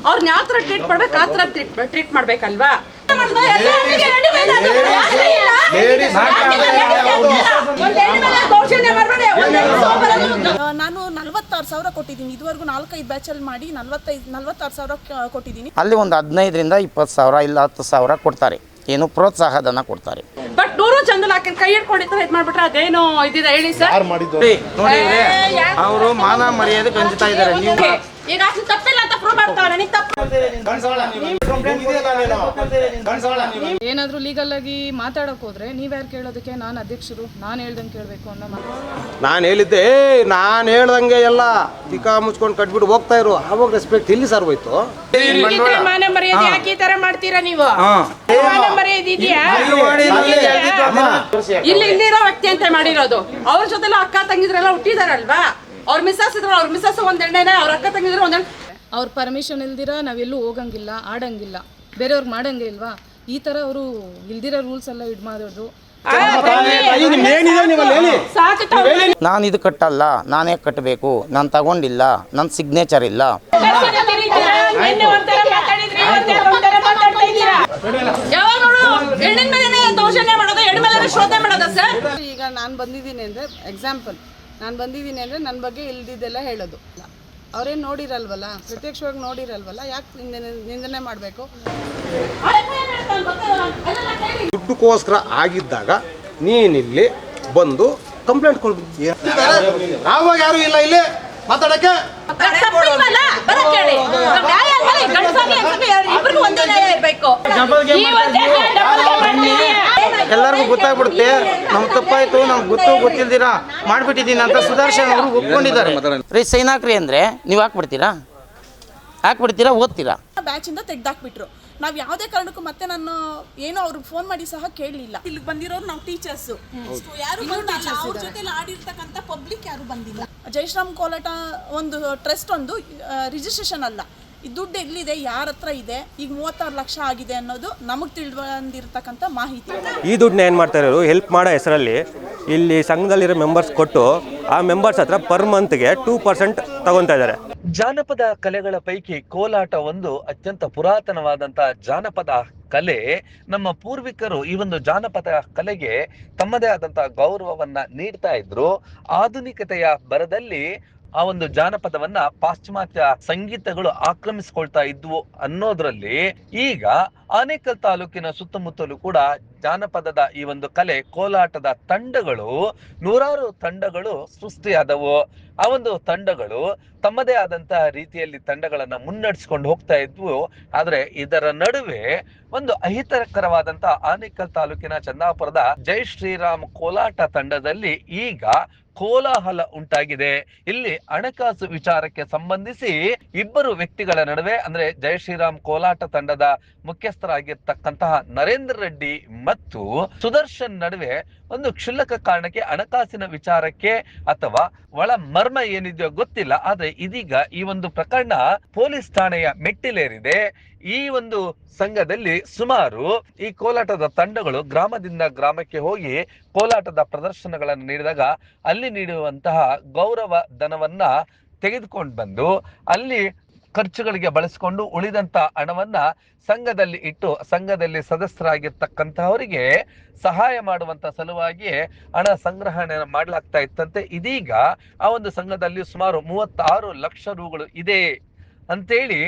ಅವ್ರನ್ನ ಯಾವ ತರ ಟ್ರೀಟ್ ಮಾಡ್ಬೇಕು ಆ ತರ ಟ್ರೀಟ್ ಮಾಡ್ಬೇಕಲ್ವಾ? ನಾನು 46,000 ಕೊಟ್ಟಿದ್ದೀನಿ. ಇದುವರೆಗೂ 4-5 ಬ್ಯಾಚಲ್ಲಿ ಮಾಡಿ 46,000 ಕೊಟ್ಟಿದ್ದೀನಿ. ಅಲ್ಲಿ ಒಂದು 15,000 ರಿಂದ 20,000 ಇಲ್ಲ 10,000 ಕೊಡ್ತಾರೆ, ಏನು ಪ್ರೋತ್ಸಾಹಧನ ಕೊಡ್ತಾರೆ. ಬಟ್ 100 ಚಂದಲ್ ಹಾಕಿ ಕೈ ಹಿಡ್ಕೊಂಡಿರ್ತಾರೆ, ಇದು ಮಾಡ್ಬಿಟ್ರೆ ಅದೇನು ಇದಿದೆ ಹೇಳಿ ಸರ್. ನೋಡಿ ಅವರು ಮಾನ ಮರ್ಯಾದೆ ಕಂಜುತ್ತಾ ಇದ್ದಾರೆ. ನೀವು ಈಗ ತಪ್ಪಿಲ್ಲ ಅಂತ ಪ್ರೂವ್ ಮಾಡ್ತಾವ್ರೆ. ನೀ ತಪ್ಪು ಏನಾದರೂ ಲೀಗಲ್ ಆಗಿ ಮಾತಾಡಕ್ ಹೋದ್ರೆ ನೀವ್ಯಾರು ಕೇಳೋದಕ್ಕೆ? ನಾನು ಅಧ್ಯಕ್ಷರು, ನಾನು ಹೇಳ್ದಂಗೆ ಕೇಳಬೇಕು ಅನ್ನೋ ಮಾತು. ನಾನು ಹೇಳಿದ್ದೆ, ನಾನು ಹೇಳ್ದಂಗೆ ಎಲ್ಲ ತಿಕ್ಕ ಮುಚ್ಕೊಂಡು ಕಟ್ಬಿಟ್ಟು ಹೋಗ್ತಾ ಇರು. ಆವಾಗ ರೆಸ್ಪೆಕ್ಟ್ ಇಲ್ಲಿ ಸರ್ ಹೋಯ್ತು. ಮಾನ ಮರ್ಯಾದೆ ಯಾಕೆ ಈ ತರ ಮಾಡ್ತೀರಾ ನೀವು? ಮಾನ ಮರ್ಯಾದೆ ಇದೆಯಾ? ಇಲ್ಲಿರೋ ವ್ಯಕ್ತಿ ಅಂತ ಮಾಡಿರೋದು. ಅವ್ರ ಜೊತೆಲ್ಲ ಅಕ್ಕ ತಂಗಿದ್ರೆಲ್ಲ ಹುಟ್ಟಿದಾರಲ್ವಾ? ಅವ್ರ ಮಿಸ್ಸಸ್ ಇದ್ರ, ಅವ್ರ ಮಿಸ್ಸಸ್ ಒಂದ್ ಎಣ್ಣೆನೆ, ಅವ್ರ ಅಕ್ಕ ತಂಗಿದ್ರೆ ಒಂದ್ ಅವ್ರ ಪರ್ಮಿಷನ್ ಇಲ್ದಿರ ನಾವೆಲ್ಲೂ ಹೋಗಂಗಿಲ್ಲ, ಆಡಂಗಿಲ್ಲ, ಬೇರೆಯವ್ರಿಗೆ ಮಾಡಂಗೆ ಇಲ್ವಾ? ಈ ಥರ ಅವರು ಇಲ್ದಿರೋ ರೂಲ್ಸ್ ಎಲ್ಲ ಇಡ್ ಮಾಡೋದು. ನಾನು ಇದು ಕಟ್ಟಲ್ಲ, ನಾನೇ ಕಟ್ಟಬೇಕು, ನಾನು ತಗೊಂಡಿಲ್ಲ, ನನ್ನ ಸಿಗ್ನೇಚರ್ ಇಲ್ಲ. ಈಗ ನಾನು ಬಂದಿದ್ದೀನಿ ಅಂದರೆ ಎಕ್ಸಾಂಪಲ್, ನಾನು ಬಂದಿದ್ದೀನಿ ಅಂದರೆ ನನ್ನ ಬಗ್ಗೆ ಇಲ್ದಿದ್ದೆಲ್ಲ ಹೇಳೋದು. ಅವ್ರೇನು ನೋಡಿರಲ್ವಲ್ಲ, ಪ್ರತ್ಯಕ್ಷವಾಗಿ ನೋಡಿರಲ್ವಲ್ಲ, ಯಾಕೆ ನಿಂದನೆ ಮಾಡಬೇಕು? ದುಡ್ಡುಗೋಸ್ಕರ ಆಗಿದ್ದಾಗ ನೀನಿಲ್ಲಿ ಬಂದು ಕಂಪ್ಲೇಂಟ್ ಕೊಡ್ಬೇಕು. ಆವಾಗ ಯಾರು ಇಲ್ಲ ಇಲ್ಲಿ ಮಾತಾಡಕ್ಕೆ. ಎಲ್ಲರಿಗೂ ಗೊತ್ತಾಗ್ಬಿಡುತ್ತೆ ನಮ್ ತಪ್ಪಾಯ್ತು, ನಮ್ಗೆ ಗೊತ್ತಿಲ್ದಿರಾ ಮಾಡ್ಬಿಟ್ಟಿದ್ದೀನಿ ಅಂತ ಸುದರ್ಶನ್ ಅವರು ಒಪ್ಕೊಂಡಿದ್ದಾರೆ. ರೀ ಸೈನ್ ಹಾಕ್ರಿ ಅಂದ್ರೆ ನೀವು ಹಾಕ್ಬಿಡ್ತೀರಾ ಓದ್ತೀರಾ? ಬ್ಯಾಚಿಂದ ತೆಗ್ದಾಕ್ಬಿಟ್ರು. ನಾವು ಯಾವುದೇ ಕಾರಣಕ್ಕೂ ಮತ್ತೆ ನಾನು ಏನೋ ಅವ್ರಿಗೆ ಫೋನ್ ಮಾಡಿ ಸಹ ಕೇಳಲಿಲ್ಲ. ಇಲ್ಲಿ ಬಂದಿರೋರು ನಾವು ಟೀಚರ್ಸು, ಯಾರು ಬಂದಿಲ್ಲ, ಅವ್ರ ಜೊತೆ ಆಡಿರ್ತಕ್ಕಂಥ ಪಬ್ಲಿಕ್ ಯಾರು ಬಂದಿಲ್ಲ. ಜಯಶ್ರಾಮ್ ಕೋಲಾಟ ಒಂದು ಟ್ರಸ್ಟ್ ಒಂದು ರಿಜಿಸ್ಟ್ರೇಷನ್ ಅಲ್ಲ. ಈ ದುಡ್ಡು ಎಲ್ಲಿದೆ, ಯಾರ ಹತ್ರ ಇದೆ, ಈಗ 36 ಲಕ್ಷ ಆಗಿದೆ ಅನ್ನೋದು ನಮಗೆ ತಿಳಿದಿರ್ತಕ್ಕಂಥ ಮಾಹಿತಿ. ಈ ದುಡ್ಡನ್ನ ಏನು ಮಾಡ್ತಾ ಇರೋರು, ಹೆಲ್ಪ್ ಮಾಡೋ ಹೆಸರಲ್ಲಿ ಇಲ್ಲಿ ಸಂಘದಲ್ಲಿರೋ ಮೆಂಬರ್ಸ್ ಕೊಟ್ಟು ಆ ಮೆಂಬರ್ಸ್ ಹತ್ರ ಪರ್ ಮಂತ್ಗೆ 2% ತಗೊತಾ ಇದ್ದಾರೆ. ಜಾನಪದ ಕಲೆಗಳ ಪೈಕಿ ಕೋಲಾಟ ಒಂದು ಅತ್ಯಂತ ಪುರಾತನವಾದಂತ ಜಾನಪದ ಕಲೆ. ನಮ್ಮ ಪೂರ್ವಿಕರು ಈ ಒಂದು ಜಾನಪದ ಕಲೆಗೆ ತಮ್ಮದೇ ಆದಂತ ಗೌರವವನ್ನ ನೀಡ್ತಾ ಇದ್ರು. ಆಧುನಿಕತೆಯ ಬರದಲ್ಲಿ ಆ ಒಂದು ಜಾನಪದವನ್ನ ಪಾಶ್ಚಿಮಾತ್ಯ ಸಂಗೀತಗಳು ಆಕ್ರಮಿಸಿಕೊಳ್ತಾ ಇದ್ವು ಅನ್ನೋದ್ರಲ್ಲಿ ಈಗ ಆನೇಕಲ್ ತಾಲೂಕಿನ ಸುತ್ತಮುತ್ತಲೂ ಕೂಡ ಜಾನಪದದ ಈ ಒಂದು ಕಲೆ, ಕೋಲಾಟದ ತಂಡಗಳು, 100 ತಂಡಗಳು ಸೃಷ್ಟಿಯಾದವು. ಆ ಒಂದು ತಂಡಗಳು ತಮ್ಮದೇ ಆದಂತಹ ರೀತಿಯಲ್ಲಿ ತಂಡಗಳನ್ನ ಮುನ್ನಡೆಸ್ಕೊಂಡು ಹೋಗ್ತಾ ಇದ್ವು. ಆದ್ರೆ ಇದರ ನಡುವೆ ಒಂದು ಅಹಿತಕರವಾದಂತಹ ಆನೇಕಲ್ ತಾಲೂಕಿನ ಚಂದಾಪುರದ ಜೈ ಶ್ರೀರಾಮ್ ಕೋಲಾಟ ತಂಡದಲ್ಲಿ ಈಗ ಕೋಲಾಹಲ ಉಂಟಾಗಿದೆ. ಇಲ್ಲಿ ಹಣಕಾಸು ವಿಚಾರಕ್ಕೆ ಸಂಬಂಧಿಸಿ ಇಬ್ಬರು ವ್ಯಕ್ತಿಗಳ ನಡುವೆ, ಅಂದ್ರೆ ಜೈ ಶ್ರೀರಾಮ್ ಕೋಲಾಟ ತಂಡದ ಮುಖ್ಯಸ್ಥರಾಗಿರ್ತಕ್ಕಂತಹ ನರೇಂದ್ರ ರೆಡ್ಡಿ ಮತ್ತು ಸುದರ್ಶನ್ ನಡುವೆ ಒಂದು ಕ್ಷುಲ್ಲಕ ಕಾರಣಕ್ಕೆ ಹಣಕಾಸಿನ ವಿಚಾರಕ್ಕೆ ಅಥವಾ ಒಳ ಮರ್ಮ ಏನಿದೆಯೋ ಗೊತ್ತಿಲ್ಲ. ಆದ್ರೆ ಇದೀಗ ಈ ಒಂದು ಪ್ರಕರಣ ಪೊಲೀಸ್ ಠಾಣೆಯ ಮೆಟ್ಟಿಲೇರಿದೆ. ಈ ಒಂದು ಸಂಘದಲ್ಲಿ ಸುಮಾರು ಈ ಕೋಲಾಟದ ತಂಡಗಳು ಗ್ರಾಮದಿಂದ ಗ್ರಾಮಕ್ಕೆ ಹೋಗಿ ಕೋಲಾಟದ ಪ್ರದರ್ಶನಗಳನ್ನು ನೀಡಿದಾಗ ಅಲ್ಲಿ ನೀಡುವಂತಹ ಗೌರವ ಧನವನ್ನ ತೆಗೆದುಕೊಂಡು ಬಂದು ಅಲ್ಲಿ ಖರ್ಚುಗಳಿಗೆ ಬಳಸಿಕೊಂಡು ಉಳಿದಂತ ಹಣವನ್ನ ಸಂಘದಲ್ಲಿ ಇಟ್ಟು ಸಂಘದಲ್ಲಿ ಸದಸ್ಯರಾಗಿರ್ತಕ್ಕಂತಹವರಿಗೆ ಸಹಾಯ ಮಾಡುವಂತ ಸಲುವಾಗಿ ಹಣ ಸಂಗ್ರಹಣೆ ಮಾಡಲಾಗ್ತಾ ಇತ್ತಂತೆ. ಇದೀಗ ಆ ಒಂದು ಸಂಘದಲ್ಲಿ ಸುಮಾರು 36 ಲಕ್ಷ ರೂಗಳು ಇದೆ ಅಂತೇಳಿ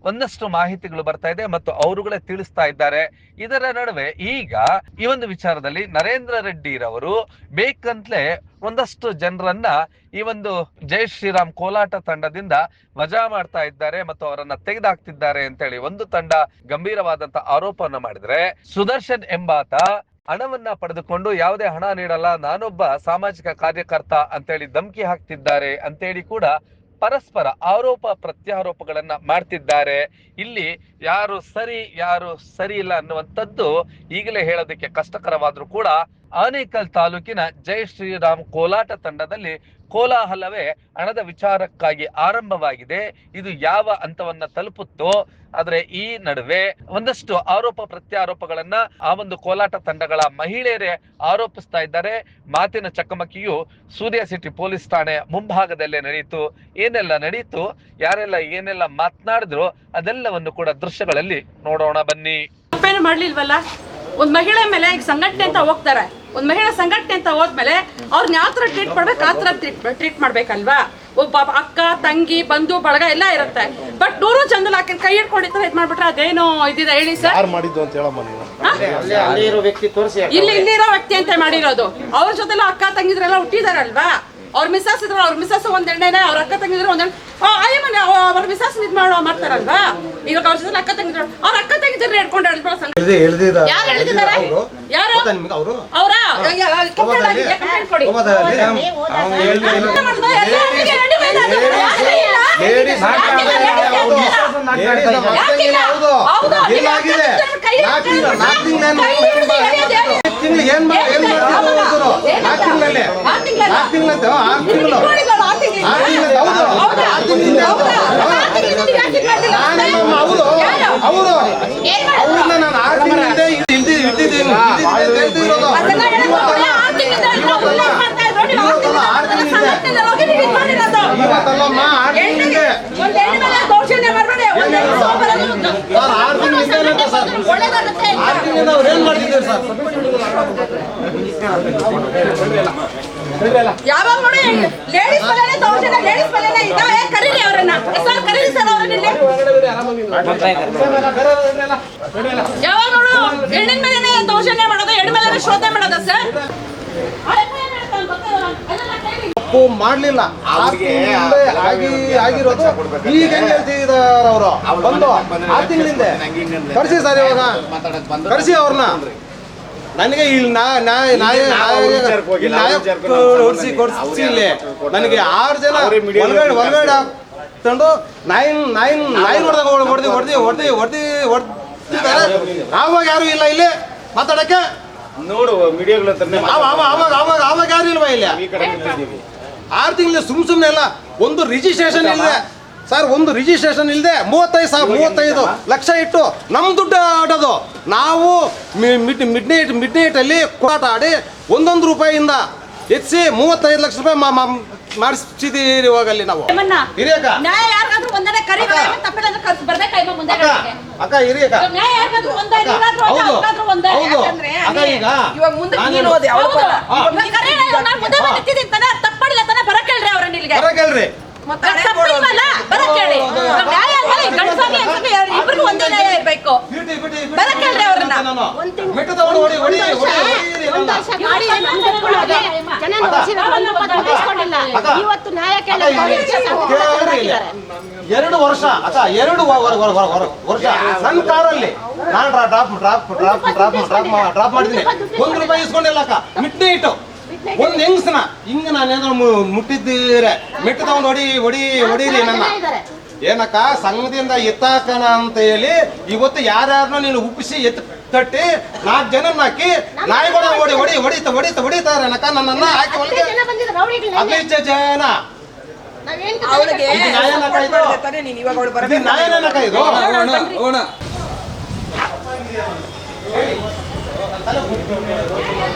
ಒಂದಷ್ಟು ಮಾಹಿತಿಗಳು ಬರ್ತಾ ಇದೆ ಮತ್ತು ಅವರುಗಳೇ ತಿಳಿಸ್ತಾ ಇದ್ದಾರೆ. ಇದರ ನಡುವೆ ಈಗ ಈ ಒಂದು ವಿಚಾರದಲ್ಲಿ ನರೇಂದ್ರ ರೆಡ್ಡಿ ರವರು ಬೇಕಂತಲೇ ಒಂದಷ್ಟು ಜನರನ್ನ ಈ ಒಂದು ಜೈ ಶ್ರೀರಾಮ್ ಕೋಲಾಟ ತಂಡದಿಂದ ವಜಾ ಮಾಡ್ತಾ ಇದ್ದಾರೆ ಮತ್ತು ಅವರನ್ನ ತೆಗೆದಾಕ್ತಿದ್ದಾರೆ ಅಂತೇಳಿ ಒಂದು ತಂಡ ಗಂಭೀರವಾದಂತ ಆರೋಪವನ್ನ ಮಾಡಿದ್ರೆ, ಸುದರ್ಶನ್ ಎಂಬಾತ ಹಣವನ್ನ ಪಡೆದುಕೊಂಡು ಯಾವುದೇ ಹಣ ನೀಡಲ್ಲ, ನಾನೊಬ್ಬ ಸಾಮಾಜಿಕ ಕಾರ್ಯಕರ್ತ ಅಂತೇಳಿ ಧಮಕಿ ಹಾಕ್ತಿದ್ದಾರೆ ಅಂತೇಳಿ ಕೂಡ ಪರಸ್ಪರ ಆರೋಪ ಪ್ರತ್ಯಾರೋಪಗಳನ್ನ ಮಾಡ್ತಿದ್ದಾರೆ. ಇಲ್ಲಿ ಯಾರು ಸರಿ ಯಾರು ಸರಿ ಇಲ್ಲ ಅನ್ನುವಂಥದ್ದು ಈಗಲೇ ಹೇಳೋದಕ್ಕೆ ಕಷ್ಟಕರವಾದ್ರೂ ಕೂಡ ಆನೇಕಲ್ ತಾಲೂಕಿನ ಜೈ ಶ್ರೀರಾಮ್ ಕೋಲಾಟ ತಂಡದಲ್ಲಿ ಕೋಲಾಹಲವೇ ಹಣದ ವಿಚಾರಕ್ಕಾಗಿ ಆರಂಭವಾಗಿದೆ. ಇದು ಯಾವ ಹಂತವನ್ನ ತಲುಪುತ್ತೋ, ಆದ್ರೆ ಈ ನಡುವೆ ಒಂದಷ್ಟು ಆರೋಪ ಪ್ರತ್ಯಾರೋಪಗಳನ್ನ ಆ ಒಂದು ಕೋಲಾಟ ತಂಡಗಳ ಮಹಿಳೆಯರೇ ಆರೋಪಿಸ್ತಾ ಇದ್ದಾರೆ. ಮಾತಿನ ಚಕಮಕಿಯು ಸೂರ್ಯ ಸಿಟಿ ಪೊಲೀಸ್ ಠಾಣೆ ಮುಂಭಾಗದಲ್ಲೇ ನಡೆಯಿತು. ಏನೆಲ್ಲ ನಡೆಯಿತು, ಯಾರೆಲ್ಲ ಏನೆಲ್ಲ ಮಾತನಾಡಿದ್ರು ಅದೆಲ್ಲವನ್ನು ಕೂಡ ದೃಶ್ಯಗಳಲ್ಲಿ ನೋಡೋಣ ಬನ್ನಿ. ತಪ್ಪೇನು ಮಾಡ್ಲಿಲ್ವಲ್ಲ. ಒಂದ್ ಮಹಿಳೆ ಮೇಲೆ ಈಗ ಸಂಘಟನೆ ಅಂತ ಹೋಗ್ತಾರೆ, ಒಂದ್ ಮಹಿಳಾ ಸಂಘಟನೆ ಅಂತ ಹೋದ್ಮೇಲೆ ಅವ್ರನ್ನ ಯಾವ ತರ ಟ್ರೀಟ್ ಮಾಡ್ಬೇಕು ಆ ತರ ಟ್ರೀಟ್ ಮಾಡ್ಬೇಕಲ್ವಾ. ಒಬ್ಬ ಅಕ್ಕ ತಂಗಿ ಬಂಧು ಬಳಗ ಎಲ್ಲ ಇರುತ್ತೆ. ಬಟ್ 100 ಜನದಲ್ಲಿ ಹಾಕಿ ಕೈ ಹಿಡ್ಕೊಂಡಿರ್ತಾರೆ, ಇದ್ ಮಾಡ್ಬಿಟ್ರೆ ಅದೇನೋ ಇದಿದೆ ಹೇಳಿ ಸರ್. ಯಾರು ಮಾಡಿದ್ದು ಅಂತ ಹೇಳಮ್ಮ ನೀವು. ಅಲ್ಲಿರೋ ವ್ಯಕ್ತಿ ತೋರಿಸಿ. ಇಲ್ಲಿರೋ ವ್ಯಕ್ತಿ ಅಂತ ಮಾಡಿರೋದು. ಅವ್ರ ಜೊತೆಲ್ಲ ಅಕ್ಕ ತಂಗಿದ್ರೆಲ್ಲ ಹುಟ್ಟಿದಾರಲ್ವಾ. ಅವ್ರ ಮಿಸ್ಸಸ್ ಇದ್ರು, ಅವ್ರ ಮಿಸ್ಸಸ್ ಒಂದ್ ಎಣ್ಣೆನೆ, ಅವ್ರ ಅಕ್ಕ ತಂಗಿದ್ರು ಒಂದ್ ಅಯ್ಯಮ್ಮನೆ ಅವ್ರ ಮಿಸ್ಸಸ್ ಇದ್ ಮಾಡ್ತಾರಲ್ವಾ. ಈಗ ಅವ್ರ ಜೊತೆ ಅಕ್ಕ ತಂಗಿದ್ರು, ಅವ್ರ ಅಕ್ಕ ತಂಗಿದ್ರೆ ಹಿಡ್ಕೊಂಡು ಯಾರು ಹೇಳಿದ್ದಾರೆ? ಯಾರು ಅವರ ಕಂಪ್ಲೇಂಟ್ ಕೊಡಿ. ಯಾವಾಗ ನೋಡಿ ಲೇಡೀಸ್ ಪಲ್ಯನೇ ತಗೊಂಡಿಲ್ಲ, ಲೇಡೀಸ್ ಪಲ್ಯನೇ ಇದ್ದಾವೆ. ಕರೀರಿ ಅವರನ್ನ ಸರ್, ಕರೀರಿ ಸರ್ ಅವರನ್ನ. ಯಾವಾಗ ನೋಡು ಹೆಣ್ಣಿನ ಮೇಲೆನೆ ದೌರ್ಜನ್ಯ ಮಾಡೋದು, ಹೆಣ್ಣು ಮೇಲೆ ಶೋಧನೆ ಮಾಡೋದು ಸರ್. ತಪ್ಪು ಮಾಡ್ಲಿಲ್ಲ, ಆಗಿರೋದು ಈಗ ಹೆಂಗ್ ಹೇಳ್ತಿದಾರ ಅವರು. ಬಂದು 6 ತಿಂಗಳಿಂದ ಕರ್ಸಿ ಸರ್, ಇವಾಗ ಕರ್ಸಿ ಅವ್ರನ್ನ. ನನಗೆ ಇಲ್ಲಿ ಕೊಡ್ಸಿ ಇಲ್ಲಿ ನನಗೆ 6 ಜನ ಒಳಗಡೆ ತಂದು ನಾಯಿ ಹೊಡೆದಿದ್ದಾರೆ. ಆವಾಗ ಯಾರು ಇಲ್ಲ ಇಲ್ಲಿ ಮಾತಾಡಕ್ಕೆ. ನೋಡು ಮೀಡಿಯಾಗಳ ಆವಾಗ ಯಾರು ಇಲ್ವಾ ಇಲ್ಲಿ? 6 ತಿಂಗಳ ಸುಮ್ಮನೆ ಎಲ್ಲ. ಒಂದು ರಿಜಿಸ್ಟ್ರೇಷನ್ ಇಲ್ಲದೆ ಸರ್, ಒಂದು ರಿಜಿಸ್ಟ್ರೇಷನ್ ಇಲ್ಲದೆ 35 ಲಕ್ಷ ಇಟ್ಟು ನಮ್ಮ ದುಡ್ಡು ಆಡೋದು. ನಾವು ಮಿಡ್ ನೈಟಲ್ಲಿ ಕೋಟ ಆಡಿ 1 ರೂಪಾಯಿಯಿಂದ ಹೆಚ್ಚಿ 35 ಲಕ್ಷ ರೂಪಾಯಿ ಮಾಡಿಸಿದೀರಿ. ಇವಾಗಲ್ಲಿ ನಾವು ಹಿರಿಯಕ್ಕ ಅಕ್ಕ ಹಿರಿಯಕ್ಕ ಹೌದು ಹೌದು. ಅಕ್ಕ ಈಗ ಬರಕೇಳ್ರಿ. ಇವತ್ತು ನ್ಯಾಯ 2 ವರ್ಷ ಅಕ್ಕ, 2 ವರ್ಷ ನನ್ನ ಕಾರಲ್ಲಿ ನಾನು ಡ್ರಾಪ್ ಮಾಡಿದ್ದೀನಿ. 1 ರೂಪಾಯಿ ಇಸ್ಕೊಂಡಿಲ್ಲ ಅಕ್ಕ. ಮಿಡ್ ನೈಟ್ ಒಂದ್ ಹೆಂಗ್ಸನ ಹಿಂಗ ನಾನೇನಾದ್ರು ಮುಟ್ಟಿದ್ದೀರ ಮೆಟ್ಟು ತಗೊಂಡು ಹೊಡೀರಿ ನನ್ನ. ಏನಕ್ಕ ಸಂಘದಿಂದ ಎತ್ತಾಕಣ ಅಂತ ಹೇಳಿ ಇವತ್ತು ಯಾರ್ಯಾರನ್ನ ನೀನು ಉಪ್ಪಿಸಿ ತಟ್ಟಿ 4 ಜನ ಹಾಕಿ ನಾಯಿಗಳ ಹೊಡಿತಾರೆ ಅನಕ್ಕ. ನನ್ನನ್ನ ಹಾಕಿ ಒಳಗೆ 15 ಜನ. ನ್ಯಾಯನಕ್ಕ ಇದು.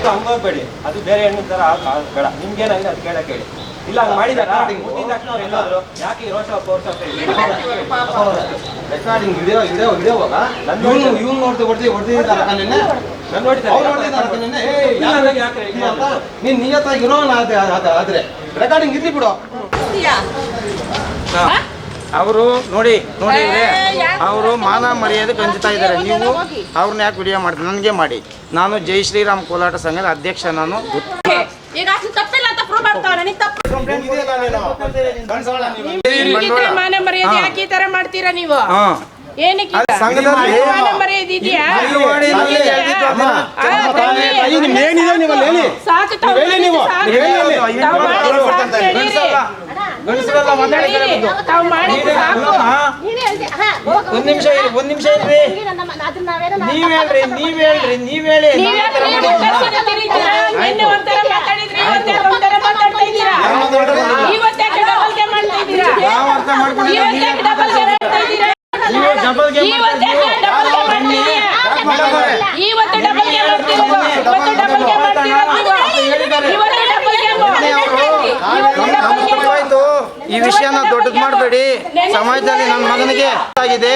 ಹಂಗೋಗ್ಬೇಡಿ, ಅದು ಬೇರೆ ಹೆಣ್ಣು ತರ ಬೇಡ. ನಿಮ್ಗೇನಾಗಿದೆ ಅದು ಕೇಳಿ ಇಲ್ಲ. ಹಂಗೆ ಮಾಡಿದಾರ ಮುಟ್ಟಿದ ತಕ್ಷಣ ಅವ್ರು ಎಲ್ಲಾದ್ರು ಯಾಕೆ ಈ ರೋಷ ರೆಕಾರ್ಡಿಂಗ್ ಹಿಡಿಯೋವಾಗ ಇವ್ನು ನೀನ್ ನಿಯತ್ತಾಗಿರೋ ಆದ್ರೆ ರೆಕಾರ್ಡಿಂಗ್ ಇರ್ಲಿ ಬಿಡು. ಅವರು ನೋಡಿ ಅವರು ಮಾನ ಮರ್ಯಾದೆ ಕಂಜುತ್ತಾ ಇದ್ದಾರೆ. ನೀವು ಅವ್ರನ್ನ ಯಾಕೆ ವಿಡಿಯೋ ಮಾಡ್ತೀವಿ? ನನಗೆ ಮಾಡಿ. ನಾನು ಜೈ ಶ್ರೀರಾಮ್ ಕೋಲಾಟ ಸಂಘದ ಅಧ್ಯಕ್ಷ. ನಾನು ಮಾನ ಮರ್ಯಾದೆ ಯಾಕೆ ಈ ತರ ಮಾಡ್ತೀರಾ ನೀವು? ಏನಕ್ಕೆ ಒಂದ್ ನಿಮಿಷ ಇರ್ರಿ ನೀವ್ ಹೇಳಿ ನಿನ್ನೆ ಒಂಥರ ಮಾತಾಡಿದ್ರಿ, ಇವತ್ತು ಒಂಥರ ಮಾತಾಡ್ತಾ ಇದ್ದೀರಾ. ಇವತ್ತೇ ಡಬಲ್ ಗೇಮ್ ಮಾಡ್ತಾ ಇದ್ದೀರಾ. ಯಾವ ಅರ್ಥ ಮಾಡ್ಕೊಂಡಿದ್ದೀರಾ? ಇವತ್ತೇ ಡಬಲ್ ಗೇಮ್ ಮಾಡ್ತಾ ಇದ್ದೀರಾ. ನೀವು ಡಬಲ್ ಗೇಮ್ ಇವತ್ತೇ ಡಬಲ್ ಗೇಮ್ ಮಾಡ್ತಿದ್ದೀರಾ. ಇವತ್ತು ಡಬಲ್ ಗೇಮ್ ಮಾಡ್ತಿರೋದು. ಇವತ್ತು ಡಬಲ್ ಗೇಮ್ ಮಾಡ್ತಿರೋದು. ಇವತ್ತು ಡಬಲ್ ಗೇಮ್. ತಪ್ಪಾಯ್ತು. ಈ ವಿಷಯನ ದೊಡ್ಡದು ಮಾಡಬೇಡಿ. ಸಮಾಜದಲ್ಲಿ ನನ್ನ ಮಗನಿಗೆ ಗೊತ್ತಾಗಿದೆ,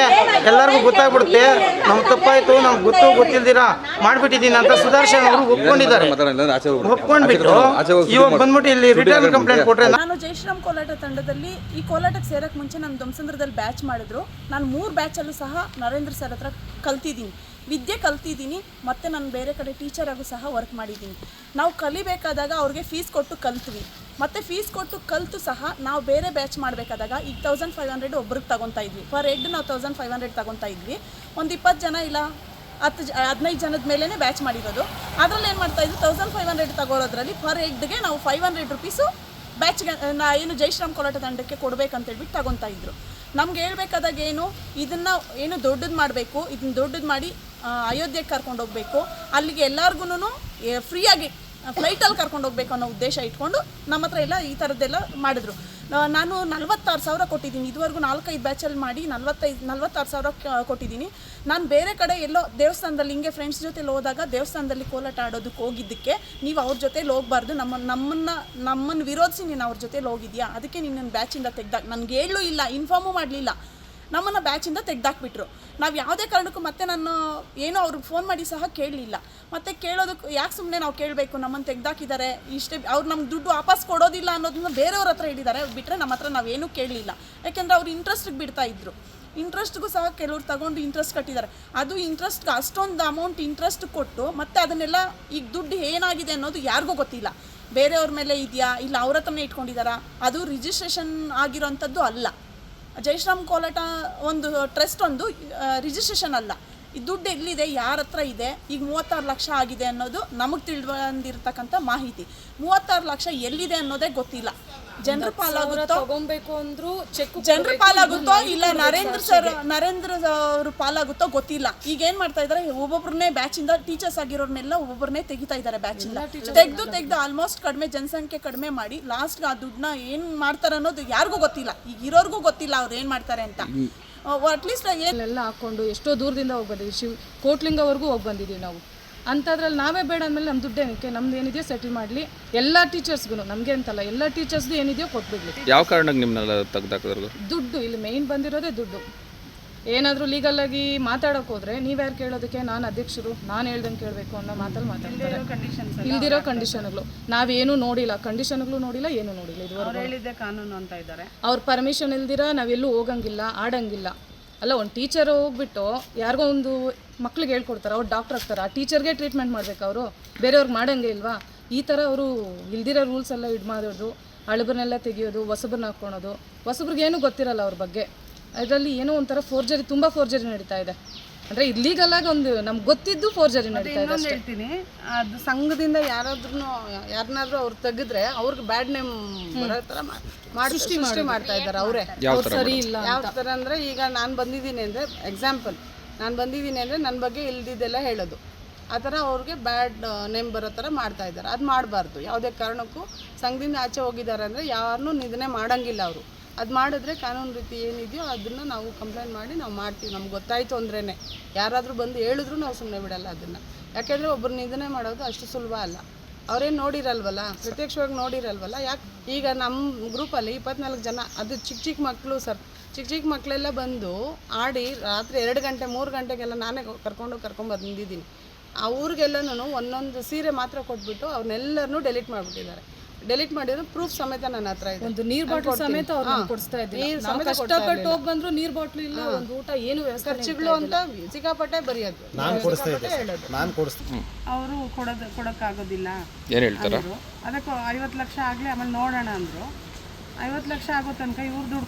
ಎಲ್ಲರಿಗೂ ಗೊತ್ತಾಗ್ಬಿಡುತ್ತೆ. ನಮ್ಗೆ ತಪ್ಪಾಯ್ತು, ನಮ್ಗೆ ಗೊತ್ತಿಲ್ದಿರಾ ಮಾಡ್ಬಿಟ್ಟಿದ್ದೀನಿ ಅಂತ ಸುದರ್ಶನ್ ಅವರು ಒಪ್ಕೊಂಡಿದ್ದಾರೆ. ಒಪ್ಕೊಂಡ್ಬಿಟ್ಟು ಇವಾಗ ಬಂದ್ಬಿಟ್ಟು ಇಲ್ಲಿ ರಿಟರ್ನ್ ಕಂಪ್ಲೇಂಟ್ ಕೊಟ್ರೆ ನಾನು ಜಯಶ್ರೀರಾಮ್ ಕೋಲಾಟ ತಂಡದಲ್ಲಿ ಈ ಕೋಲಾಟಕ್ಕೆ ಸೇರಕ್ಕೆ ಮುಂಚೆ ನಾನು ದೊಂಸಂದ್ರದಲ್ಲಿ ಬ್ಯಾಚ್ ಮಾಡಿದ್ರು. ನಾನು 3 ಬ್ಯಾಚಲ್ಲೂ ಸಹ ನರೇಂದ್ರ ಸರ್ ಹತ್ರ ಕಲ್ತಿದ್ದೀನಿ, ವಿದ್ಯೆ ಕಲ್ತಿದ್ದೀನಿ. ಮತ್ತು ನಾನು ಬೇರೆ ಕಡೆ ಟೀಚರಾಗೂ ಸಹ ವರ್ಕ್ ಮಾಡಿದ್ದೀನಿ. ನಾವು ಕಲಿಬೇಕಾದಾಗ ಅವ್ರಿಗೆ ಫೀಸ್ ಕೊಟ್ಟು ಕಲ್ತ್ವಿ. ಮತ್ತು ಫೀಸ್ ಕೊಟ್ಟು ಕಲಿತು ಸಹ ನಾವು ಬೇರೆ ಬ್ಯಾಚ್ ಮಾಡಬೇಕಾದಾಗ ಈಗ 1500 ಒಬ್ರಿಗೆ ತಗೊತಾ ಇದ್ವಿ. ಪರ್ ಹೆಡ್ ನಾವು 1500 ತಗೊತಾ ಇದ್ವಿ. ಒಂದು 20 ಜನ ಇಲ್ಲ 15 ಜನದ ಮೇಲೇ ಬ್ಯಾಚ್ ಮಾಡಿರೋದು. ಅದರಲ್ಲಿ ಏನು ಮಾಡ್ತಾಯಿದ್ವಿ, 1500 ತಗೊಳ್ಳೋದ್ರಲ್ಲಿ ಪರ್ ಹೆಡ್ಗೆ ನಾವು 500 ರುಪೀಸು ಬ್ಯಾಚ್ಗೆ ಏನು ಜಯಶ್ರೀರಾಮ್ ಕೋಲಾಟ ತಂಡಕ್ಕೆ ಕೊಡಬೇಕಂತೇಳ್ಬಿಟ್ಟು ತಗೊತಾ ಇದ್ರು. ನಮ್ಗೆ ಹೇಳ್ಬೇಕಾದಾಗ ಇದನ್ನು ದೊಡ್ಡದು ಮಾಡಬೇಕು, ಇದನ್ನ ದೊಡ್ಡದು ಮಾಡಿ ಅಯೋಧ್ಯೆಗೆ ಕರ್ಕೊಂಡು ಹೋಗಬೇಕು, ಅಲ್ಲಿಗೆ ಎಲ್ಲರಿಗೂ ಫ್ರೀಯಾಗಿ ಫ್ಲೈಟಲ್ಲಿ ಕರ್ಕೊಂಡು ಹೋಗ್ಬೇಕು ಅನ್ನೋ ಉದ್ದೇಶ ಇಟ್ಕೊಂಡು ನಮ್ಮ ಹತ್ರ ಎಲ್ಲ ಈ ಥರದ್ದೆಲ್ಲ ಮಾಡಿದ್ರು. ನಾನು 46,000 ಕೊಟ್ಟಿದ್ದೀನಿ. ಇದುವರೆಗೂ 4-5 ಬ್ಯಾಚಲ್ಲಿ ಮಾಡಿ 46,000 ಕೊಟ್ಟಿದ್ದೀನಿ. ನಾನು ಬೇರೆ ಕಡೆ ಎಲ್ಲೋ ದೇವಸ್ಥಾನದಲ್ಲಿ ಹಿಂಗೆ ಫ್ರೆಂಡ್ಸ್ ಜೊತೆಲಿ ಹೋದಾಗ ದೇವಸ್ಥಾನದಲ್ಲಿ ಕೋಲಾಟ ಆಡೋದಕ್ಕೆ ಹೋಗಿದ್ದಕ್ಕೆ ನೀವು ಅವ್ರ ಜೊತೆಲಿ ಹೋಗಬಾರ್ದು, ನಮ್ಮನ್ನು ವಿರೋಧಿಸಿ ನೀನು ಅವ್ರ ಜೊತೆಲಿ ಹೋಗಿದ್ಯಾ, ಅದಕ್ಕೆ ನಿನ್ನನ್ನು ಬ್ಯಾಚಿಂದ ತೆಗ್ದಾಕ್, ನನಗೆ ಹೇಳೂ ಇಲ್ಲ, ಇನ್ಫಾರ್ಮು ಮಾಡಲಿಲ್ಲ, ನಮ್ಮನ್ನು ಬ್ಯಾಚಿಂದ ತೆಗ್ದಾಕ್ಬಿಟ್ರು. ನಾವು ಯಾವುದೇ ಕಾರಣಕ್ಕೂ ಮತ್ತೆ ಅವ್ರಿಗೆ ಫೋನ್ ಮಾಡಿ ಸಹ ಕೇಳಲಿಲ್ಲ. ಮತ್ತು ಕೇಳೋದಕ್ಕೆ ಯಾಕೆ ಸುಮ್ಮನೆ ನಾವು ಕೇಳಬೇಕು, ನಮ್ಮನ್ನು ತೆಗ್ದಾಕಿದ್ದಾರೆ ಇಷ್ಟೇ, ಅವ್ರು ನಮ್ಗೆ ದುಡ್ಡು ವಾಪಸ್ ಕೊಡೋದಿಲ್ಲ ಅನ್ನೋದನ್ನ ಬೇರೆಯವ್ರ ಹತ್ರ ಹೇಳಿದ್ದಾರೆ ಬಿಟ್ಟರೆ ನಮ್ಮ ಹತ್ರ ನಾವೇನೂ ಕೇಳಲಿಲ್ಲ. ಯಾಕೆಂದರೆ ಅವ್ರು ಇಂಟ್ರೆಸ್ಟಿಗೆ ಬಿಡ್ತಾ ಇದ್ರು. ಇಂಟ್ರೆಸ್ಟ್ಗೂ ಸಹ ಕೆಲವ್ರು ತಗೊಂಡು ಇಂಟ್ರೆಸ್ಟ್ ಕಟ್ಟಿದ್ದಾರೆ. ಅದು ಇಂಟ್ರೆಸ್ಟ್ಗೆ ಅಷ್ಟೊಂದು ಅಮೌಂಟ್ ಇಂಟ್ರೆಸ್ಟ್ ಕೊಟ್ಟು ಮತ್ತೆ ಅದನ್ನೆಲ್ಲ ಈಗ ದುಡ್ಡು ಏನಾಗಿದೆ ಅನ್ನೋದು ಯಾರಿಗೂ ಗೊತ್ತಿಲ್ಲ. ಬೇರೆಯವ್ರ ಮೇಲೆ ಇದೆಯಾ ಇಲ್ಲ ಅವ್ರ ಹತ್ರನೇ ಇಟ್ಕೊಂಡಿದ್ದಾರಾ, ಅದು ರಿಜಿಸ್ಟ್ರೇಷನ್ ಆಗಿರೋಂಥದ್ದು ಅಲ್ಲ. ಜಯಶ್ರೀರಾಮ್ ಕೋಲಾಟ ಒಂದು ಟ್ರಸ್ಟ್ ಒಂದು ರಿಜಿಸ್ಟ್ರೇಷನ್ ಅಲ್ಲ. ಈ ದುಡ್ಡು ಎಲ್ಲಿದೆ, ಯಾರ ಹತ್ರ ಇದೆ, ಈಗ 36 ಲಕ್ಷ ಆಗಿದೆ ಅನ್ನೋದು ನಮಗೆ ತಿಳಿದಿರ್ತಕ್ಕಂಥ ಮಾಹಿತಿ. 36 ಲಕ್ಷ ಎಲ್ಲಿದೆ ಅನ್ನೋದೇ ಗೊತ್ತಿಲ್ಲ. ಜನರ ಪಾಲಾಗುತ್ತೋ ತಗೊಬೇಕು ಅಂದ್ರು ಚೆಕ್ ಜನರ ಪಾಲಾಗುತ್ತೋ ಇಲ್ಲ ನರೇಂದ್ರ ಅವ್ರ ಪಾಲಾಗುತ್ತೋ ಗೊತ್ತಿಲ್ಲ. ಈಗ ಏನ್ ಮಾಡ್ತಾ ಇದಾರೆ, ಒಬ್ಬೊಬ್ಬರನ್ನೇ ಬ್ಯಾಚಿಂದ ಟೀಚರ್ಸ್ ಆಗಿರೋರ್ನೆಲ್ಲ ಒಬ್ಬೊಬ್ಬರನ್ನೇ ತೆಗಿತಾ ಇದ್ದಾರೆ. ಬ್ಯಾಚಿಂದ ತೆಗೆದು ಆಲ್ಮೋಸ್ಟ್ ಕಡಿಮೆ ಜನಸಂಖ್ಯೆ ಕಡಿಮೆ ಮಾಡಿ ಲಾಸ್ಟ್ ಆ ದುಡ್ಡನ್ನ ಏನ್ ಮಾಡ್ತಾರೆ ಅನ್ನೋದು ಯಾರಿಗೂ ಗೊತ್ತಿಲ್ಲ. ಈಗ ಇರೋರ್ಗೂ ಗೊತ್ತಿಲ್ಲ ಅವ್ರು ಏನ್ ಮಾಡ್ತಾರೆ ಅಂತ. ಅಟ್ಲೀಸ್ಟ್ ಎಲ್ಲ ಹಾಕೊಂಡು ಎಷ್ಟೋ ದೂರದಿಂದ ಹೋಗಿ ಬಂದಿದ್ದೀವಿ, ಕೋಟ್ಲಿಂಗವರೆಗೂ ಹೋಗಿ ಬಂದಿದ್ದೀವಿ ನಾವು. ಅಂಥದ್ರಲ್ಲಿ ನಾವೇ ಬೇಡ ಅಂದಮೇಲೆ ನಮ್ಮ ದುಡ್ಡು ಏನಕ್ಕೆ, ನಮ್ದು ಏನಿದೆಯೋ ಸೆಟಲ್ ಮಾಡಲಿ. ಎಲ್ಲ ಟೀಚರ್ಸ್ಗೂ ನಮಗೆ ಅಂತಲ್ಲ, ಎಲ್ಲ ಟೀಚರ್ಸ್ದು ಏನಿದೆಯೋ ಕೊಟ್ಬಿಡ್ಲಿ. ಯಾವ ಕಾರಣಕ್ಕೆ ನಿಮ್ಮನ್ನೆಲ್ಲ ತೆಗ್ದಾಕಿದ್ರು? ದುಡ್ಡು ಇಲ್ಲಿ ಮೇಯ್ನ್ ಬಂದಿರೋದೇ ದುಡ್ಡು. ಏನಾದರೂ ಲೀಗಲಾಗಿ ಮಾತಾಡೋಕೆ ಹೋದರೆ ನೀವ್ಯಾರು ಕೇಳೋದಕ್ಕೆ, ನಾನು ಅಧ್ಯಕ್ಷರು, ನಾನು ಹೇಳ್ದಂಗೆ ಕೇಳಬೇಕು ಅನ್ನೋ ಮಾತಲ್ಲಿ ಮಾತಾಡ್ತಾರೆ. ಇಲ್ದಿರೋ ಕಂಡೀಷನ್ಗಳು ನಾವೇನು ನೋಡಿಲ್ಲ, ಕಂಡೀಷನ್ಗಳು ನೋಡಿಲ್ಲ, ಏನು ನೋಡಿಲ್ಲ. ಇದುವರೆಗೂ ಹೇಳಿದ್ದೆ ಕಾನೂನು ಅಂತ ಇದ್ದಾರೆ. ಅವ್ರ ಪರ್ಮಿಷನ್ ಇಲ್ದಿರ ನಾವೆಲ್ಲೂ ಹೋಗಂಗಿಲ್ಲ, ಆಡಂಗಿಲ್ಲ. ಅಲ್ಲ, ಒಂದು ಟೀಚರ್ ಹೋಗ್ಬಿಟ್ಟು ಯಾರಿಗೋ ಒಂದು ಮಕ್ಳಿಗೆ ಹೇಳ್ಕೊಡ್ತಾರೆ, ಅವ್ರು ಡಾಕ್ಟರ್ ಆಗ್ತಾರೆ, ಆ ಟೀಚರ್ಗೆ ಟ್ರೀಟ್ಮೆಂಟ್ ಮಾಡ್ಬೇಕು, ಅವರು ಬೇರೆಯವ್ರಿಗೆ ಮಾಡಂಗೆ ಇಲ್ವಾ? ಈ ಥರ ಅವರು ಇಲ್ದಿರೋ ರೂಲ್ಸ್ ಎಲ್ಲ ಮಾಡೋದು, ಅಳಬರನ್ನೆಲ್ಲ ತೆಗಿಯೋದು, ಹೊಸಬ್ರನ್ನ ಹಾಕ್ಕೊಳೋದು, ಹೊಸಬ್ರಿಗೆ ಏನೂ ಗೊತ್ತಿರಲ್ಲ ಅವ್ರ ಬಗ್ಗೆ. ಅದರಲ್ಲಿ ಏನೋ ಒಂಥರ ಫೋರ್ಜರಿ, ತುಂಬ ಫೋರ್ಜರಿ ನಡೀತಾ ಇದೆ. ಅಂದರೆ ಇಲ್ಲೀಗಲಾಗಿ ಒಂದು ನಮ್ಗೆ ಗೊತ್ತಿದ್ದು ಫೋರ್ಜರಿ ನಡೀತಾ ಇದೆ ಅಷ್ಟೇ. ಹೇಳ್ತೀನಿ, ಅದು ಸಂಘದಿಂದ ಯಾರನ್ನಾದ್ರೂ ಅವ್ರು ತೆಗೆದ್ರೆ ಅವ್ರಿಗೆ ಬ್ಯಾಡ್ ನೇಮ್ ಬರೋ ಥರ ಸೃಷ್ಟಿ ಮಾಡ್ತಾ ಇದ್ದಾರೆ ಅವರೇ. ಸರಿ ಇಲ್ಲ ಯಾವ ಥರ ಅಂದರೆ, ಈಗ ನಾನು ಬಂದಿದ್ದೀನಿ ಅಂದರೆ ಎಕ್ಸಾಂಪಲ್, ನಾನು ಬಂದಿದ್ದೀನಿ ಅಂದರೆ ನನ್ನ ಬಗ್ಗೆ ಇಲ್ದಿದ್ದೆಲ್ಲ ಹೇಳೋದು, ಆ ಥರ ಅವ್ರಿಗೆ ಬ್ಯಾಡ್ ನೇಮ್ ಬರೋ ಥರ ಮಾಡ್ತಾ ಇದ್ದಾರೆ. ಅದು ಮಾಡಬಾರ್ದು. ಯಾವುದೇ ಕಾರಣಕ್ಕೂ ಸಂಘದಿಂದ ಆಚೆ ಹೋಗಿದ್ದಾರೆ ಅಂದರೆ ಯಾರನ್ನೂ ನಿಧನೆ ಮಾಡೋಂಗಿಲ್ಲ ಅವರು. ಅದು ಮಾಡಿದ್ರೆ ಕಾನೂನು ರೀತಿ ಏನಿದೆಯೋ ಅದನ್ನು ನಾವು ಕಂಪ್ಲೇಂಟ್ ಮಾಡಿ ನಾವು ಮಾಡ್ತೀವಿ. ನಮ್ಗೆ ಗೊತ್ತಾಯಿತು ಅಂದ್ರೇ ಯಾರಾದರೂ ಬಂದು ಹೇಳಿದ್ರು ನಾವು ಸುಮ್ಮನೆ ಬಿಡಲ್ಲ ಅದನ್ನು. ಯಾಕೆಂದರೆ ಒಬ್ಬರು ನಿಧನೆ ಮಾಡೋದು ಅಷ್ಟು ಸುಲಭ ಅಲ್ಲ. ಅವರೇನು ನೋಡಿರಲ್ವಲ್ಲ, ಪ್ರತ್ಯಕ್ಷವಾಗಿ ನೋಡಿರಲ್ವಲ್ಲ. ಯಾಕೆ ಈಗ ನಮ್ಮ ಗ್ರೂಪಲ್ಲಿ 24 ಜನ, ಅದು ಚಿಕ್ಕ ಮಕ್ಕಳು ಸರ್, ಚಿಕ್ಕ ಮಕ್ಕಳೆಲ್ಲ ಬಂದು ಆಡಿ ರಾತ್ರಿ 2 ಗಂಟೆ 3 ಗಂಟೆಗೆಲ್ಲ ನಾನೇ ಕರ್ಕೊಂಡ್ಬಂದಿದ್ದೀನಿ. ಆ ಊರಿಗೆಲ್ಲನೂ ಒಂದೊಂದು ಸೀರೆ ಮಾತ್ರ ಕೊಟ್ಬಿಟ್ಟು ಅವ್ರನ್ನೆಲ್ಲರನ್ನೂ ಡೆಲೀಟ್ ಮಾಡಿಬಿಟ್ಟಿದ್ದಾರೆ. ಡೆಲೀಟ್ ಮಾಡಿದ್ರು ಪ್ರೂಫ್ ಸಮೇತ ನನ್ನ ಹತ್ರ ಇದೆ. ಒಂದು ನೀರು ಬಾಟ್ಲ್ ಸಮೇತ ಅವ್ರನ್ನ ಕೊಡಿಸ್ತಾ ಇದ್ದೀವಿ. ನಾವು ಕಷ್ಟಪಟ್ಟು ಹೋಗಿ ಬಂದ್ರು ನೀರು ಬಾಟ್ಲು ಇಲ್ಲ, ಒಂದು ಊಟ ಏನು ವ್ಯವಸ್ಥೆ ಖರ್ಚುಗಳು ಅಂತ ಸಿಕ್ಕಾಪಟ್ಟೆ ಬರೆಯೋದು. ಅವರು ಕೊಡೋಕ್ಕಾಗೋದಿಲ್ಲ ಏನು ಹೇಳ್ತಾರ? ಅದಕ್ಕೆ 50 ಲಕ್ಷ ಆಗಲಿ, ಆಮೇಲೆ ನೋಡೋಣ ಅಂದರು. 50 ಲಕ್ಷ ಆಗೋ ತನಕ ಇವ್ರು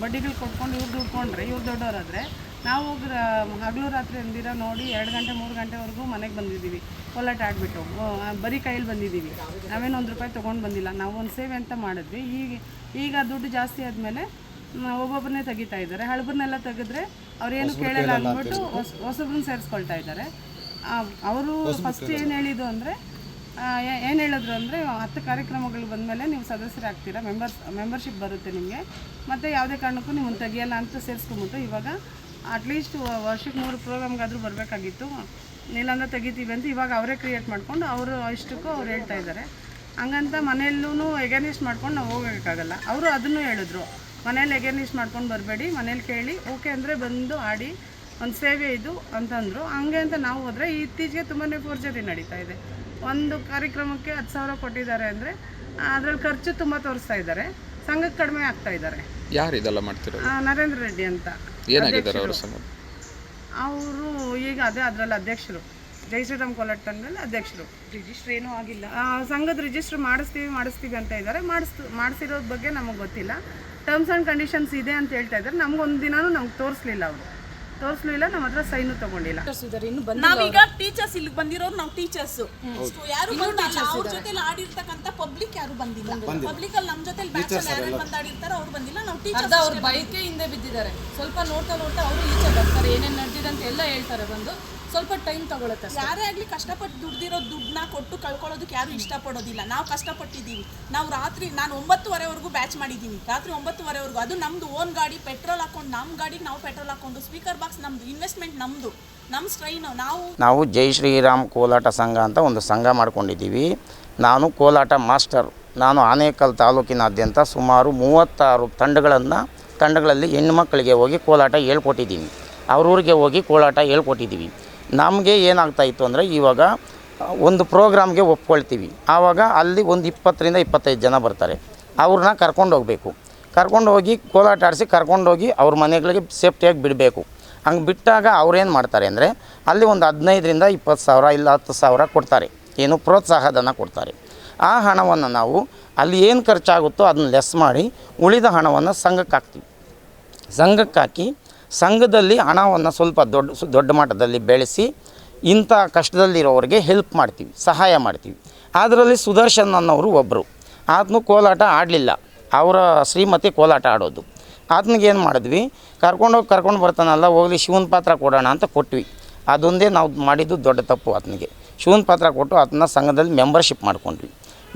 ಬಡ್ಡಿಗಳು ಕೊಟ್ಕೊಂಡು ಇವ್ರು ದುಡ್ಕೊಂಡ್ರೆ, ಇವ್ರು ದೊಡ್ಡವರಾದರೆ ನಾವು ಹಗಲು ರಾತ್ರಿ ಅಂದಿರ ನೋಡಿ 2 ಗಂಟೆ 3 ಗಂಟೆವರೆಗೂ ಮನೆಗೆ ಬಂದಿದ್ದೀವಿ. ಕೋಲಾಟ ಆಡಿಬಿಟ್ಟು ಬರೀ ಕೈಯಲ್ಲಿ ಬಂದಿದ್ದೀವಿ. ನಾವೇನು 1 ರೂಪಾಯಿ ತೊಗೊಂಡು ಬಂದಿಲ್ಲ. ನಾವು ಒಂದು ಸೇವೆ ಅಂತ ಮಾಡಿದ್ವಿ. ಈಗ ದುಡ್ಡು ಜಾಸ್ತಿ ಆದಮೇಲೆ ಒಬ್ಬೊಬ್ಬರನ್ನೇ ತೆಗಿತಾ ಇದ್ದಾರೆ. ಹಳಬರನ್ನೆಲ್ಲ ತೆಗೆದ್ರೆ ಅವ್ರೇನು ಕೇಳಲ್ಲ ಅಂದ್ಬಿಟ್ಟು ಹೊಸಬ್ರನ್ನ ಸೇರಿಸ್ಕೊಳ್ತಾ ಇದ್ದಾರೆ. ಅವರು ಫಸ್ಟ್ ಏನು ಹೇಳಿದ್ದು ಅಂದರೆ ಏನು ಹೇಳಿದ್ರು ಅಂದರೆ 10 ಕಾರ್ಯಕ್ರಮಗಳು ಬಂದಮೇಲೆ ನೀವು ಸದಸ್ಯರಾಗ್ತೀರಾ, ಮೆಂಬರ್ಶಿಪ್ ಬರುತ್ತೆ ನಿಮಗೆ, ಮತ್ತು ಯಾವುದೇ ಕಾರಣಕ್ಕೂ ನಿಮ್ಮನ್ನು ತೆಗಿಯಲ್ಲ ಅಂತ ಸೇರಿಸ್ಕೊಂಬಿಟ್ಟು ಇವಾಗ ಅಟ್ಲೀಸ್ಟ್ ವರ್ಷಕ್ಕೆ 3 ಪ್ರೋಗ್ರಾಮ್ಗಾದರೂ ಬರಬೇಕಾಗಿತ್ತು, ಇಲ್ಲಾಂದ್ರೆ ತೆಗಿತೀವಿ ಅಂತ ಇವಾಗ ಅವರೇ ಕ್ರಿಯೇಟ್ ಮಾಡ್ಕೊಂಡು ಅವರು ಇಷ್ಟಕ್ಕೂ ಅವ್ರು ಹೇಳ್ತಾ ಇದ್ದಾರೆ. ಹಂಗಂತ ಮನೆಯಲ್ಲೂ ಎಗೇನಿಸ್ಟ್ ಮಾಡ್ಕೊಂಡು ನಾವು ಹೋಗೋಕ್ಕಾಗಲ್ಲ. ಅವರು ಅದನ್ನು ಹೇಳಿದ್ರು, ಮನೇಲಿ ಎಗೇನಿಸ್ಟ್ ಮಾಡ್ಕೊಂಡು ಬರಬೇಡಿ, ಮನೇಲಿ ಕೇಳಿ ಓಕೆ ಅಂದರೆ ಬಂದು ಆಡಿ ಒಂದು ಸೇವೆ ಇದು ಅಂತಂದರು. ಹಂಗೆ ಅಂತ ನಾವು ಹೋದರೆ ಇತ್ತೀಚೆಗೆ ತುಂಬಾ ಫೋರ್ಜರಿ ನಡೀತಾ ಇದೆ. ಒಂದು ಕಾರ್ಯಕ್ರಮಕ್ಕೆ 10,000 ಕೊಟ್ಟಿದ್ದಾರೆ ಅಂದರೆ ಅದರಲ್ಲಿ ಖರ್ಚು ತುಂಬ ತೋರಿಸ್ತಾ ಇದ್ದಾರೆ, ಸಂಘಕ್ಕೆ ಕಡಿಮೆ ಆಗ್ತಾ ಇದ್ದಾರೆ. ಯಾರು ಇದೆಲ್ಲ ಮಾಡ್ತಿರೋದು? ನರೇಂದ್ರ ರೆಡ್ಡಿ ಅಂತ ಏನಾಗಿದ್ದಾರೆ ಅವರ ಸಂಘ? ಅವರು ಈಗ ಅದರಲ್ಲಿ ಅಧ್ಯಕ್ಷರು, ಜೈ ಶ್ರೀರಾಮ್ ಕೋಲಾಟ ಮೇಲೆ ಅಧ್ಯಕ್ಷರು. ರಿಜಿಸ್ಟ್ರ್ ಏನೂ ಆಗಿಲ್ಲ, ಸಂಘದ ರಿಜಿಸ್ಟ್ರ್ ಮಾಡಿಸ್ತೀವಿ ಅಂತ ಇದ್ದಾರೆ. ಮಾಡಿಸಿರೋದ್ರ ಬಗ್ಗೆ ನಮಗೆ ಗೊತ್ತಿಲ್ಲ. ಟರ್ಮ್ಸ್ ಆ್ಯಂಡ್ ಕಂಡೀಷನ್ಸ್ ಇದೆ ಅಂತ ಹೇಳ್ತಾ ಇದ್ದಾರೆ. ನಮ್ಗೊಂದು ದಿನವೂ ನಮ್ಗೆ ತೋರಿಸ್ಲಿಲ್ಲ, ನಮ್ಮ ಹತ್ರ ಸೈನು ತಗೊಂಡಿಲ್ಲ. ನಾವೀಗ ಟೀಚರ್ಸ್ ಇಲ್ಲಿ ಬಂದಿರೋರು, ನಾವು ಟೀಚರ್ಸ್ ಯಾರು ಬಂದಿಲ್ಲ, ಅವ್ರ ಜೊತೆ ಆಡಿರ್ತಕ್ಕಂಥ ಪಬ್ಲಿಕ್ ಯಾರು ಬಂದಿಲ್ಲ. ಪಬ್ಲಿಕ್ ಅಲ್ಲಿ ನಮ್ಮ ಜೊತೆ ಬ್ಯಾಚಲ್ಲಿ ಯಾರು ಬಂದಾಡಿರ್ತಾರೋ ಅವ್ರು ಬಂದಿಲ್ಲ. ನಾವು ಟೀಚರ್ಸ್ ಅವ್ರ ಬೈಕೆ ಹಿಂದೆ ಬಿದ್ದಿದ್ದಾರೆ. ಸ್ವಲ್ಪ ನೋಡ್ತಾ ಅವ್ರು ಈಚೆ ಬರ್ತಾರೆ, ಏನೇನು ನಡೆದಿದೆ ಅಂತ ಎಲ್ಲ ಹೇಳ್ತಾರೆ. ಬಂದು ಸ್ವಲ್ಪ ಟೈಮ್ ತಗೊಳುತ್ತೆ. ಯಾರೇ ಆಗಲಿ ಕಷ್ಟಪಟ್ಟು ದುಡ್ದಿರೋ ದುಡ್ಡನ್ನ ಕೊಟ್ಟು ಕಳ್ಕೊಳ್ಳೋದಕ್ಕೆ ಯಾರು ಇಷ್ಟಪಡೋದಿಲ್ಲ. ನಾವು ಕಷ್ಟಪಟ್ಟಿದ್ದೀವಿ. ನಾವು ನಾನು 9:30ವರೆಗೂ ಬ್ಯಾಚ್ ಮಾಡಿದ್ದೀನಿ, ರಾತ್ರಿ 9:30ವರೆಗೂ. ಅದು ನಮ್ಮದು ಓನ್ ಗಾಡಿ, ಪೆಟ್ರೋಲ್ ಹಾಕೊಂಡು ನಮ್ಮ ಗಾಡಿಗೆ ನಾವು ಪೆಟ್ರೋಲ್ ಹಾಕೊಂಡು, ಸ್ಪೀಕರ್ ಬಾಕ್ಸ್ ನಮ್ಮದು, ಇನ್ವೆಸ್ಟ್ಮೆಂಟ್ ನಮ್ಮದು, ನಮ್ಮ ಸ್ಟ್ರೈನು. ನಾವು ಜೈ ಶ್ರೀರಾಮ್ ಕೋಲಾಟ ಸಂಘ ಅಂತ ಒಂದು ಸಂಘ ಮಾಡ್ಕೊಂಡಿದ್ದೀವಿ. ನಾನು ಕೋಲಾಟ ಮಾಸ್ಟರ್. ನಾನು ಆನೇಕಲ್ ತಾಲೂಕಿನಾದ್ಯಂತ ಸುಮಾರು 36 ತಂಡಗಳಲ್ಲಿ ಹೆಣ್ಣುಮಕ್ಕಳಿಗೆ ಹೋಗಿ ಕೋಲಾಟ ಹೇಳ್ಕೊಟ್ಟಿದ್ದೀನಿ. ಅವ್ರೂರಿಗೆ ಹೋಗಿ ಕೋಲಾಟ ಹೇಳ್ಕೊಟ್ಟಿದ್ದೀವಿ. ನಮಗೆ ಏನಾಗ್ತಾಯಿತ್ತು ಅಂದರೆ ಇವಾಗ ಒಂದು ಪ್ರೋಗ್ರಾಮ್ಗೆ ಒಪ್ಕೊಳ್ತೀವಿ, ಆವಾಗ ಅಲ್ಲಿ ಒಂದು 20ರಿಂದ 25 ಜನ ಬರ್ತಾರೆ. ಅವ್ರನ್ನ ಕರ್ಕೊಂಡು ಹೋಗಬೇಕು. ಕರ್ಕೊಂಡು ಹೋಗಿ ಕೋಲಾಟ ಆಡಿಸಿ ಕರ್ಕೊಂಡೋಗಿ ಅವ್ರ ಮನೆಗಳಿಗೆ ಸೇಫ್ಟಿಯಾಗಿ ಬಿಡಬೇಕು. ಹಂಗೆ ಬಿಟ್ಟಾಗ ಅವ್ರೇನು ಮಾಡ್ತಾರೆ ಅಂದರೆ ಅಲ್ಲಿ ಒಂದು 15ರಿಂದ 20,000 ಇಲ್ಲ 10,000 ಕೊಡ್ತಾರೆ, ಏನು ಪ್ರೋತ್ಸಾಹಧನ ಕೊಡ್ತಾರೆ. ಆ ಹಣವನ್ನು ನಾವು ಅಲ್ಲಿ ಏನು ಖರ್ಚಾಗುತ್ತೋ ಅದನ್ನು ಲೆಸ್ ಮಾಡಿ ಉಳಿದ ಹಣವನ್ನು ಸಂಘಕ್ಕೆ ಹಾಕ್ತೀವಿ. ಸಂಘಕ್ಕೆ ಹಾಕಿ ಸಂಘದಲ್ಲಿ ಹಣವನ್ನು ಸ್ವಲ್ಪ ದೊಡ್ಡ ಮಟ್ಟದಲ್ಲಿ ಬೆಳೆಸಿ ಇಂಥ ಕಷ್ಟದಲ್ಲಿರೋರಿಗೆ ಹೆಲ್ಪ್ ಮಾಡ್ತೀವಿ, ಸಹಾಯ ಮಾಡ್ತೀವಿ. ಅದರಲ್ಲಿ ಸುದರ್ಶನ್ ಅನ್ನೋರು ಒಬ್ಬರು, ಆತನು ಕೋಲಾಟ ಆಡಲಿಲ್ಲ, ಅವರ ಶ್ರೀಮತಿ ಕೋಲಾಟ ಆಡೋದು. ಆತನಿಗೆ ಏನು ಮಾಡಿದ್ವಿ, ಕರ್ಕೊಂಡು ಬರ್ತಾನಲ್ಲ, ಹೋಗಲಿ ಶಿವನ ಪಾತ್ರ ಕೊಡೋಣ ಅಂತ ಕೊಟ್ವಿ. ಅದೊಂದೇ ನಾವು ಮಾಡಿದ್ದು ದೊಡ್ಡ ತಪ್ಪು. ಆತನಿಗೆ ಶಿವನ ಪಾತ್ರ ಕೊಟ್ಟು ಆತನ ಸಂಘದಲ್ಲಿ ಮೆಂಬರ್ಶಿಪ್ ಮಾಡ್ಕೊಂಡ್ವಿ.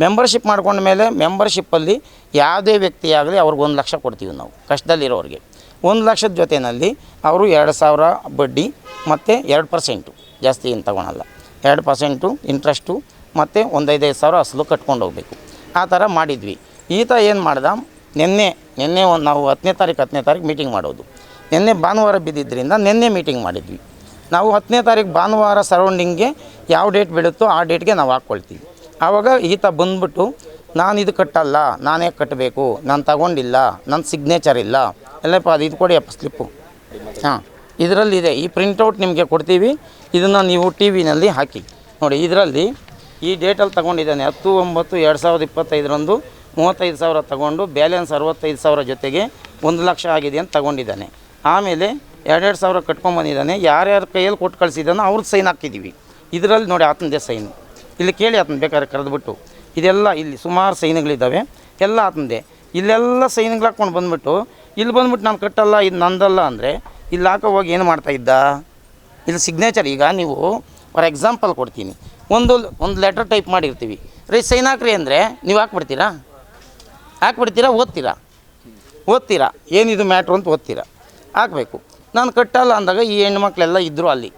ಮೆಂಬರ್ಶಿಪ್ ಮಾಡ್ಕೊಂಡ ಮೇಲೆ ಮೆಂಬರ್ಶಿಪ್ಪಲ್ಲಿ ಯಾವುದೇ ವ್ಯಕ್ತಿಯಾಗಲಿ ಅವ್ರಿಗೆ 1 ಲಕ್ಷ ಕೊಡ್ತೀವಿ ನಾವು ಕಷ್ಟದಲ್ಲಿರೋರಿಗೆ. 1 ಲಕ್ಷದ ಜೊತೆಯಲ್ಲಿ ಅವರು 2,000 ಬಡ್ಡಿ ಮತ್ತು 2%, ಜಾಸ್ತಿ ಏನು ತಗೊಳಲ್ಲ, 2% ಇಂಟ್ರೆಸ್ಟು ಮತ್ತು ಒಂದು 5,000 ಅಸಲು ಕಟ್ಕೊಂಡು ಹೋಗಬೇಕು. ಆ ಥರ ಮಾಡಿದ್ವಿ. ಈತ ಏನು ಮಾಡ್ದ, ನಿನ್ನೆ ನಾವು 10ನೇ ತಾರೀಕು ಮೀಟಿಂಗ್ ಮಾಡೋದು. ನಿನ್ನೆ ಭಾನುವಾರ ಬಿದ್ದಿದ್ದರಿಂದ ನಿನ್ನೆ ಮೀಟಿಂಗ್ ಮಾಡಿದ್ವಿ. ನಾವು 10ನೇ ತಾರೀಕು ಭಾನುವಾರ ಸರೌಂಡಿಂಗ್ಗೆ ಯಾವ ಡೇಟ್ ಬೀಳುತ್ತೋ ಆ ಡೇಟ್ಗೆ ನಾವು ಹಾಕ್ಕೊಳ್ತೀವಿ. ಆವಾಗ ಈತ ಬಂದ್ಬಿಟ್ಟು ನಾನು ಇದು ಕಟ್ಟಲ್ಲ, ನಾನೇ ಕಟ್ಟಬೇಕು, ನಾನು ತಗೊಂಡಿಲ್ಲ, ನನ್ನ ಸಿಗ್ನೇಚರ್ ಇಲ್ಲ, ಎಲ್ಲಪ್ಪ ಅದು ಇದು ಕೊಡಿ ಅಪ್ಪ ಸ್ಲಿಪ್ಪು, ಹಾಂ ಇದರಲ್ಲಿದೆ, ಈ ಪ್ರಿಂಟೌಟ್ ನಿಮಗೆ ಕೊಡ್ತೀವಿ, ಇದನ್ನು ನೀವು ಟಿ ವಿನಲ್ಲಿ ಹಾಕಿ ನೋಡಿ. ಇದರಲ್ಲಿ ಈ ಡೇಟಲ್ಲಿ ತಗೊಂಡಿದ್ದಾನೆ 10/9/2025 35,000 ತಗೊಂಡು ಬ್ಯಾಲೆನ್ಸ್ 65,000 ಜೊತೆಗೆ 1 ಲಕ್ಷ ಆಗಿದೆ ಅಂತ ತಗೊಂಡಿದ್ದಾನೆ. ಆಮೇಲೆ 2,000 ಕಟ್ಕೊಂಬಂದಿದ್ದಾನೆ. ಯಾರ್ಯಾರ ಕೈಯಲ್ಲಿ ಕೊಟ್ಟು ಕಳಿಸಿದ್ದಾನೋ ಅವ್ರದ್ದು ಸೈನ್ ಹಾಕಿದ್ದೀವಿ. ಇದರಲ್ಲಿ ನೋಡಿ ಆತನದೇ ಸೈನು, ಇಲ್ಲಿ ಕೇಳಿ ಆತನ ಬೇಕಾದ್ರೆ ಕರೆದ್ಬಿಟ್ಟು, ಇದೆಲ್ಲ ಇಲ್ಲಿ ಸುಮಾರು ಸೈನ್ಗಳಿದ್ದಾವೆ, ಎಲ್ಲ ಆತನದೇ. ಇಲ್ಲೆಲ್ಲ ಸೈನ್ಗಳು ಹಾಕ್ಕೊಂಡು ಬಂದುಬಿಟ್ಟು ಇಲ್ಲಿ ಬಂದ್ಬಿಟ್ಟು ನಾನು ಕಟ್ಟಲ್ಲ, ಇದು ನಂದಲ್ಲ ಅಂದರೆ ಇಲ್ಲಿ ಹಾಕೋ ಹೋಗಿ ಏನು ಮಾಡ್ತಾಯಿದ್ದ, ಇಲ್ಲಿ ಸಿಗ್ನೇಚರ್. ಈಗ ನೀವು ಫಾರ್ ಎಕ್ಸಾಂಪಲ್ ಕೊಡ್ತೀನಿ, ಒಂದು ಲೆಟರ್ ಟೈಪ್ ಮಾಡಿರ್ತೀವಿ, ರೀ ಸೈನ್ ಹಾಕ್ರಿ ಅಂದರೆ ನೀವು ಹಾಕ್ಬಿಡ್ತೀರಾ, ಓದ್ತೀರಾ ಏನಿದು ಮ್ಯಾಟ್ರು ಅಂತ ಓದ್ತೀರಾ, ಹಾಕಬೇಕು. ನಾನು ಕಟ್ಟಲ್ಲ ಅಂದಾಗ ಈ ಹೆಣ್ಮಕ್ಳೆಲ್ಲ ಇದ್ದರು ಅಲ್ಲಿ,